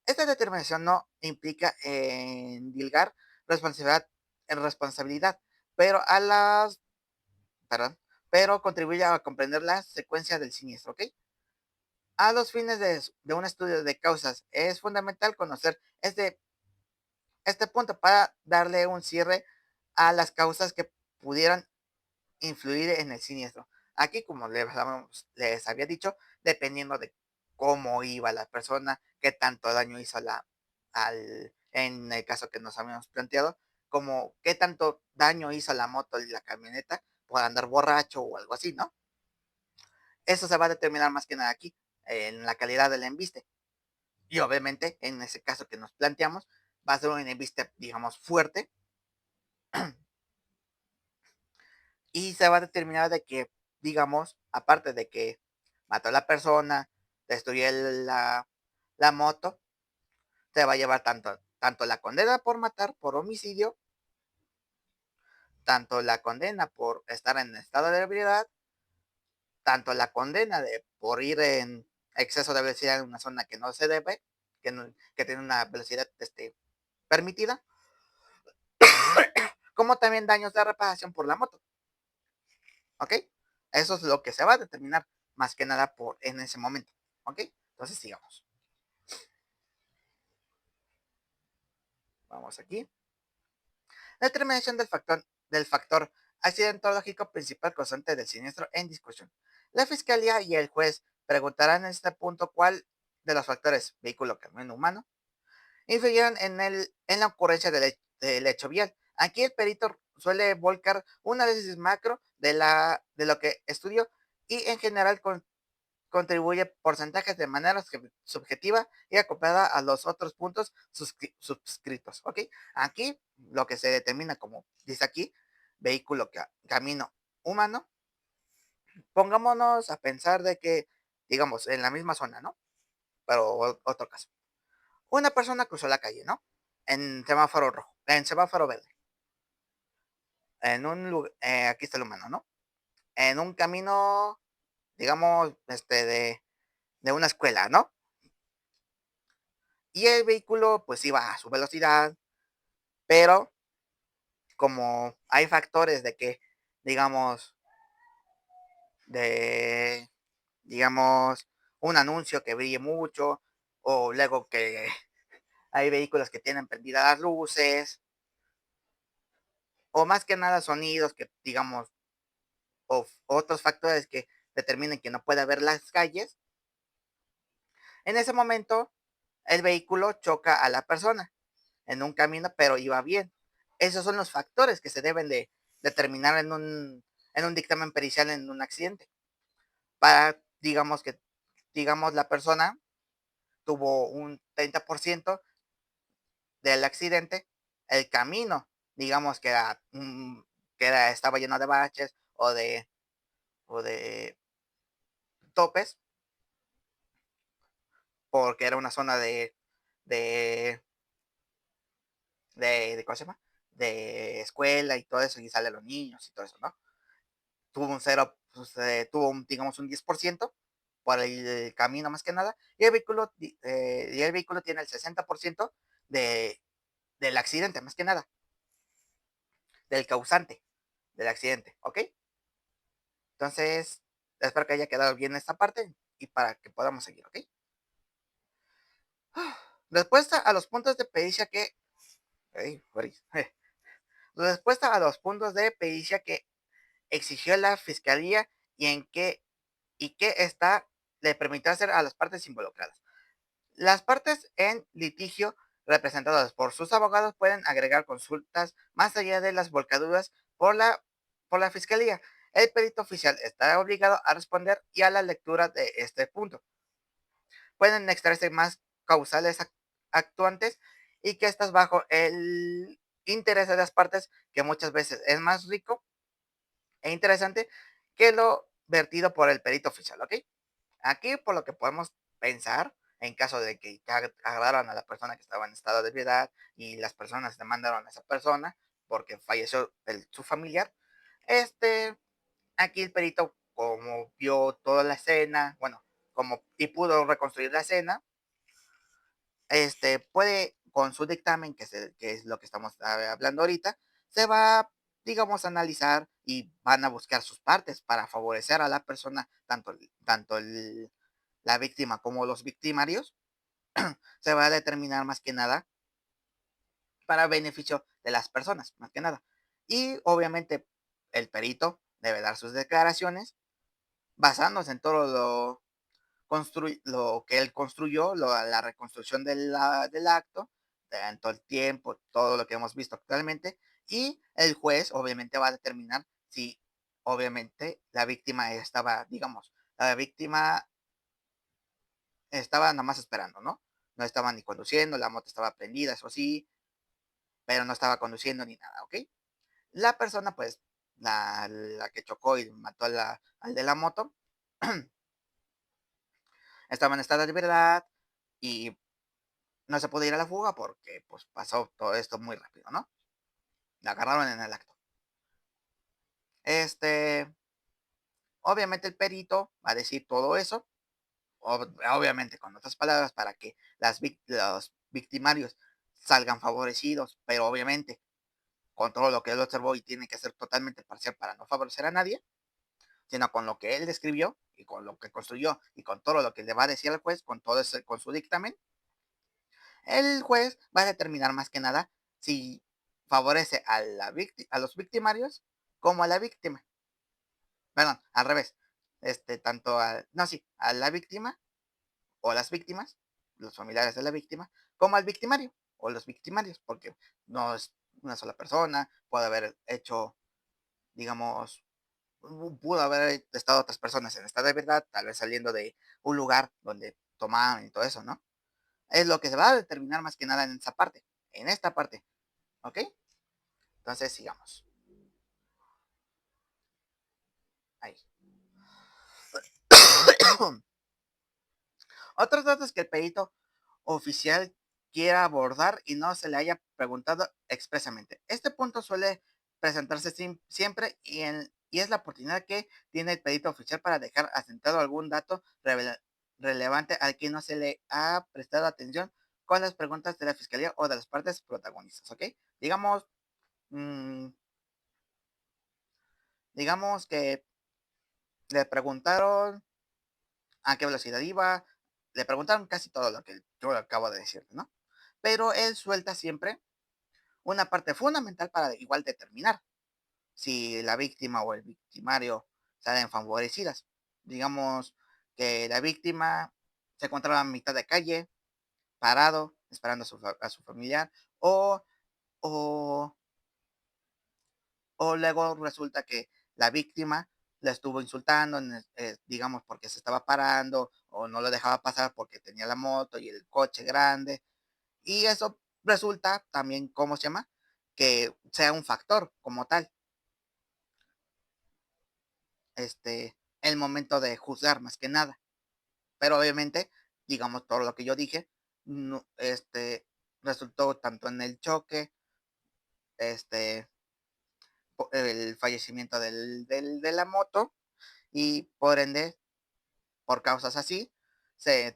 Esta determinación no implica endilgar responsabilidad en responsabilidad, pero a las, perdón, pero contribuye a comprender la secuencia del siniestro, ¿ok? A los fines de un estudio de causas es fundamental conocer este punto para darle un cierre a las causas que pudieran influir en el siniestro. Aquí, como les había dicho, dependiendo de cómo iba la persona, qué tanto daño hizo en el caso que nos habíamos planteado, como qué tanto daño hizo la moto y la camioneta por andar borracho o algo así, ¿no? Eso se va a determinar más que nada aquí, en la calidad del embiste. Y obviamente, en ese caso que nos planteamos, va a ser un embiste, digamos, fuerte, y se va a determinar de que, digamos, aparte de que mató a la persona, destruyó la moto, se va a llevar tanto la condena por matar, por homicidio, tanto la condena por estar en estado de ebriedad, tanto la condena por ir en exceso de velocidad en una zona que no se debe, que tiene una velocidad permitida, como también daños de reparación por la moto. ¿Ok? Eso es lo que se va a determinar más que nada en ese momento. ¿Ok? Entonces sigamos. Vamos aquí. Determinación del factor accidentológico principal causante del siniestro en discusión. La fiscalía y el juez preguntarán en este punto cuál de los factores, vehículo, camión humano, influyeron en la ocurrencia del hecho vial. Aquí el perito suele volcar un análisis macro de lo que estudió y en general contribuye porcentajes de manera subjetiva y acoplada a los otros puntos suscritos. ¿Ok? Aquí lo que se determina como dice aquí, vehículo, camino humano, pongámonos a pensar de que, digamos, en la misma zona, ¿no? Pero otro caso. Una persona cruzó la calle, ¿no? En semáforo rojo, en semáforo verde. En un lugar, aquí está el humano, ¿no? En un camino, digamos, de una escuela, ¿no? Y el vehículo pues iba a su velocidad, pero como hay factores de que, digamos, de, digamos, un anuncio que brille mucho, o luego que hay vehículos que tienen prendidas las luces, o más que nada sonidos que, digamos, o otros factores que determinen que no puede ver las calles, en ese momento el vehículo choca a la persona en un camino, pero iba bien. Esos son los factores que se deben de determinar en un dictamen pericial en un accidente. Para, digamos, la persona tuvo un 30% del accidente, el camino, digamos estaba lleno de baches o de topes, porque era una zona de, ¿cómo se llama? De escuela y todo eso, y salen los niños y todo eso, ¿no? Tuvo un cero, pues, digamos, un 10% por el camino más que nada, y el vehículo tiene el 60% de, del accidente, más que nada, del causante del accidente, ¿ok? Entonces, espero que haya quedado bien esta parte y para que podamos seguir, ¿ok? Respuesta a los puntos de pericia que... Respuesta a los puntos de pericia que exigió la fiscalía y qué esta le permitió hacer a las partes involucradas. Las partes en litigio representadas por sus abogados pueden agregar consultas más allá de las volcaduras por la fiscalía. El perito oficial está obligado a responder y a la lectura de este punto. Pueden extraerse más causales actuantes y que estás bajo el interés de las partes, que muchas veces es más rico e interesante que lo vertido por el perito oficial, ¿ok? Aquí, por lo que podemos pensar, en caso de que ya agarraron a la persona que estaba en estado de ebriedad y las personas demandaron a esa persona porque falleció su familiar, este, aquí el perito, como vio toda la escena, bueno, como y pudo reconstruir la escena, puede, con su dictamen, que es lo que estamos hablando ahorita, se va, digamos, a analizar y van a buscar sus partes para favorecer a la persona, la víctima como los victimarios, se va a determinar más que nada para beneficio de las personas, más que nada. Y obviamente el perito debe dar sus declaraciones basándose en todo lo que él construyó, la reconstrucción del acto, tanto el tiempo, todo lo que hemos visto actualmente, y el juez obviamente va a determinar si obviamente la víctima estaba, digamos, la víctima estaba nada más esperando, ¿no? No estaba ni conduciendo, la moto estaba prendida, eso sí, pero no estaba conduciendo ni nada, ¿ok? La persona, pues, la que chocó y mató al de la moto, estaba en estado de verdad y no se pudo ir a la fuga porque pues pasó todo esto muy rápido, ¿no? La agarraron en el acto. Este, obviamente el perito va a decir todo eso, obviamente con otras palabras para que los victimarios salgan favorecidos, pero obviamente con todo lo que él observó y tiene que ser totalmente parcial para no favorecer a nadie, sino con lo que él describió y con lo que construyó y con todo lo que le va a decir al juez, con todo ese, con su dictamen, el juez va a determinar más que nada si favorece a los victimarios como a la víctima. Perdón, al revés. Tanto a, no, sí, a la víctima o a las víctimas, los familiares de la víctima, como al victimario o los victimarios, porque no es una sola persona, puede haber hecho, digamos, pudo haber estado otras personas en estado de verdad, tal vez saliendo de un lugar donde tomaban y todo eso, ¿no? Es lo que se va a determinar más que nada en esa parte, en esta parte, ¿ok? Entonces, sigamos. Ahí. Otros datos que el perito oficial quiera abordar y no se le haya preguntado expresamente. Este punto suele presentarse siempre y es la oportunidad que tiene el perito oficial para dejar asentado algún dato relevante al que no se le ha prestado atención con las preguntas de la fiscalía o de las partes protagonistas, ¿ok? Digamos, mm, digamos que le preguntaron a qué velocidad iba, le preguntaron casi todo lo que yo acabo de decirle, ¿no? Pero él suelta siempre una parte fundamental para igual determinar si la víctima o el victimario salen favorecidas. Digamos que la víctima se encontraba a mitad de calle, parado, esperando a su familiar, o, o, o luego resulta que la víctima la estuvo insultando, digamos, porque se estaba parando, o no lo dejaba pasar porque tenía la moto y el coche grande, y eso resulta también, ¿cómo se llama? Que sea un factor como tal, el momento de juzgar más que nada. Pero obviamente, digamos, todo lo que yo dije, no, resultó tanto en el choque, este, el fallecimiento de la moto y por ende, por causas así,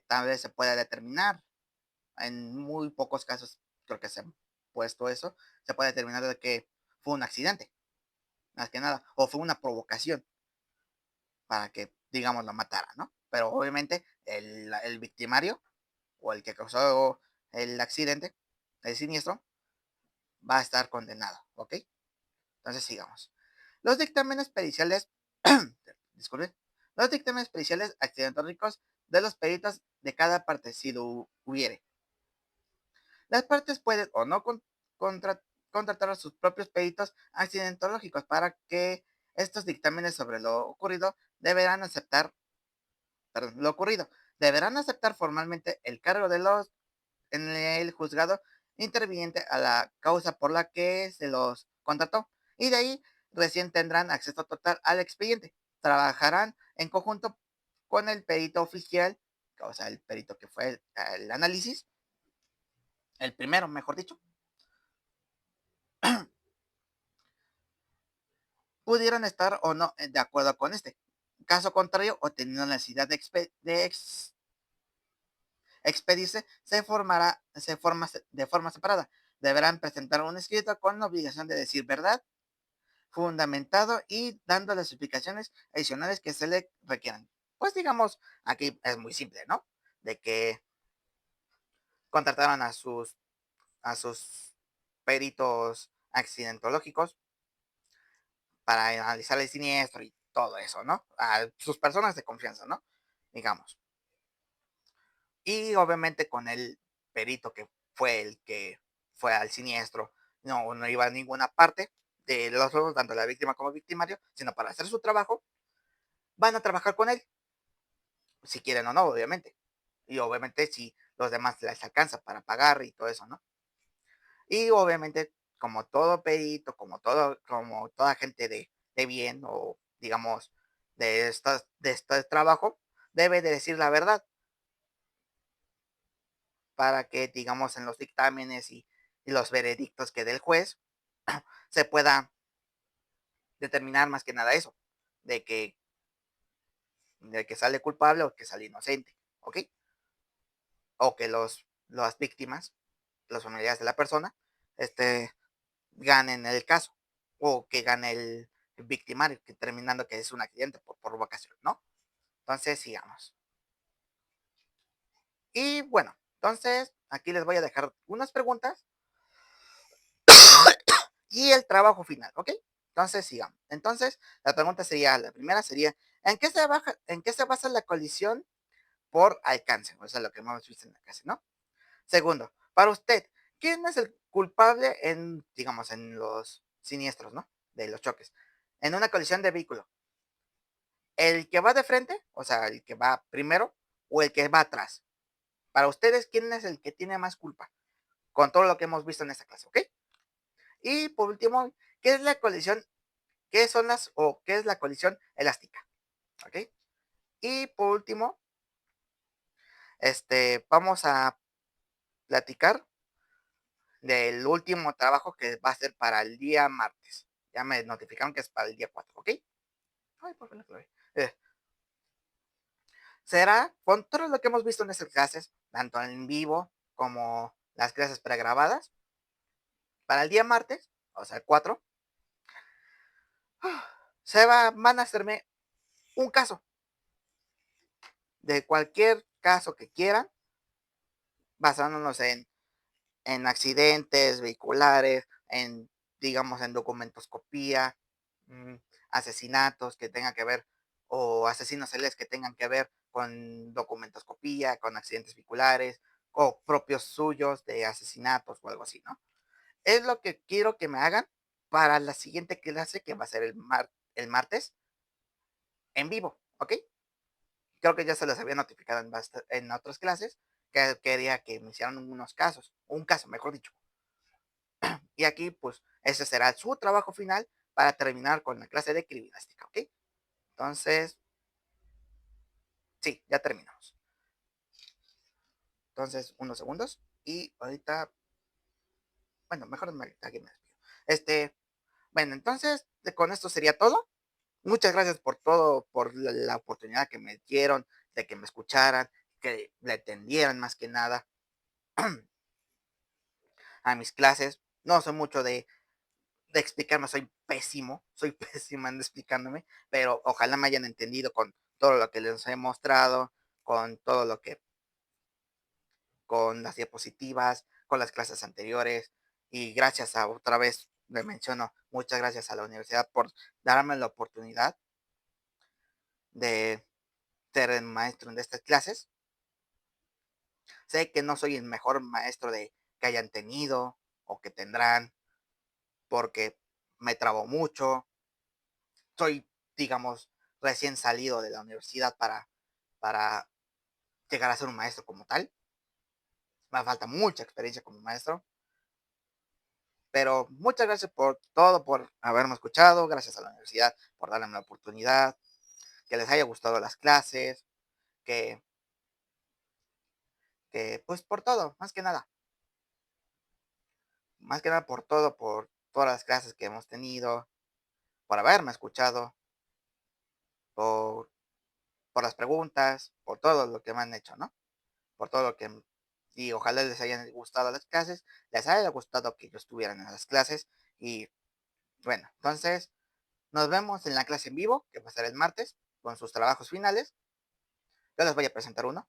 tal vez se pueda determinar, en muy pocos casos creo que se ha puesto eso, se puede determinar de que fue un accidente, más que nada, o fue una provocación para que, digamos, lo matara, ¿no? Pero obviamente el victimario o el que causó el accidente, el siniestro, va a estar condenado, ¿ok? Entonces sigamos. Los dictámenes periciales, disculpen, los dictámenes periciales accidentológicos de los peritos de cada parte, si lo hubiere. Las partes pueden o no contra- contratar a sus propios peritos accidentológicos para que estos dictámenes sobre lo ocurrido deberán aceptar, perdón, lo ocurrido, deberán aceptar formalmente el cargo de los en el juzgado interviniente a la causa por la que se los contrató, y de ahí recién tendrán acceso total al expediente. Trabajarán en conjunto con el perito oficial, o sea, el perito que fue el análisis, el primero, mejor dicho, pudieron estar o no de acuerdo con este. Caso contrario, o teniendo necesidad de expedirse, de forma separada. Deberán presentar un escrito con la obligación de decir verdad, fundamentado y dando las explicaciones adicionales que se le requieran. Pues digamos, aquí es muy simple, ¿no? De que contrataron a sus peritos accidentológicos para analizar el siniestro y todo eso, ¿no? A sus personas de confianza, ¿no? Digamos. Y obviamente con el perito que fue el que fue al siniestro, no iba a ninguna parte de los dos, tanto la víctima como el victimario, sino para hacer su trabajo, van a trabajar con él, si quieren o no, obviamente. Y obviamente si los demás les alcanza para pagar y todo eso, ¿no? Y obviamente, como todo perito, como toda gente de bien, o digamos, de este trabajo, debe de decir la verdad para que, digamos, en los dictámenes y los veredictos que dé el juez, se pueda determinar más que nada eso, de que, de que sale culpable o que sale inocente, ¿ok? O que las víctimas, los familiares de la persona, este, ganen el caso, o que gane el victimario, que terminando que es un accidente por vocación, ¿no? Entonces, sigamos. Y bueno, entonces aquí les voy a dejar unas preguntas y el trabajo final, ¿ok? Entonces, sigamos. Entonces, la primera sería, ¿en qué se basa la colisión por alcance? O sea, lo que hemos visto en la clase, ¿no? Segundo, para usted, ¿quién es el culpable en, digamos, en los siniestros, ¿no? De los choques. En una colisión de vehículo. ¿El que va de frente, o sea, el que va primero, o el que va atrás? Para ustedes, ¿quién es el que tiene más culpa? Con todo lo que hemos visto en esta clase, ¿ok? Y por último, ¿qué es la colisión? ¿Qué son las o qué es la colisión elástica? ¿Ok? Y por último, vamos a platicar del último trabajo que va a ser para el día martes. Ya me notificaron que es para el día 4, ¿ok? Ay, por fin lo clavé. Será con todo lo que hemos visto en estas clases, tanto en vivo como las clases pregrabadas, para el día martes, o sea, el 4, van a hacerme un caso, de cualquier caso que quieran, basándonos en accidentes vehiculares, en, digamos, en documentoscopía, mm, asesinatos que tengan que ver, o asesinos seriales que tengan que ver con documentoscopía, con accidentes vehiculares, o propios suyos de asesinatos o algo así, ¿no? Es lo que quiero que me hagan para la siguiente clase, que va a ser el martes en vivo, ¿ok? Creo que ya se les había notificado en otras clases que quería que me hicieran unos casos, un caso, mejor dicho. Y aquí, pues, ese será su trabajo final para terminar con la clase de criminalística, ¿ok? Entonces, sí, ya terminamos. Entonces, unos segundos y ahorita, bueno, mejor aquí me despido. Bueno, entonces, con esto sería todo. Muchas gracias por todo, por la oportunidad que me dieron, de que me escucharan, que le atendieran más que nada a mis clases. No soy mucho de explicarme, soy pésimo en explicándome, pero ojalá me hayan entendido con todo lo que les he mostrado, con todo lo que, con las diapositivas, con las clases anteriores, y gracias a otra vez, le menciono, muchas gracias a la universidad por darme la oportunidad de ser el maestro de estas clases. Sé que no soy el mejor maestro que hayan tenido o que tendrán, porque me trabo mucho. Soy, digamos, recién salido de la universidad para llegar a ser un maestro como tal. Me falta mucha experiencia como maestro, Pero muchas gracias por todo, por haberme escuchado, gracias a la universidad por darme la oportunidad, que les haya gustado las clases, que, pues por todo, más que nada por todo, por todas las clases que hemos tenido, por haberme escuchado, por, por las preguntas, por todo lo que me han hecho, ¿no? Por todo lo que, y ojalá les hayan gustado las clases, les haya gustado que yo estuviera en las clases y bueno, entonces nos vemos en la clase en vivo, que va a ser el martes, con sus trabajos finales. Yo les voy a presentar uno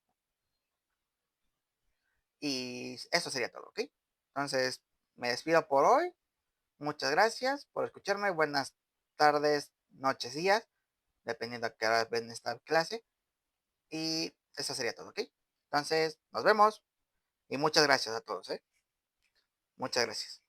y eso sería todo, ¿ok? Entonces, me despido por hoy. Muchas gracias por escucharme. Buenas tardes, noches, días, dependiendo a qué hora ven esta clase. Y eso sería todo, ¿ok? Entonces, nos vemos y muchas gracias a todos, ¿eh? Muchas gracias.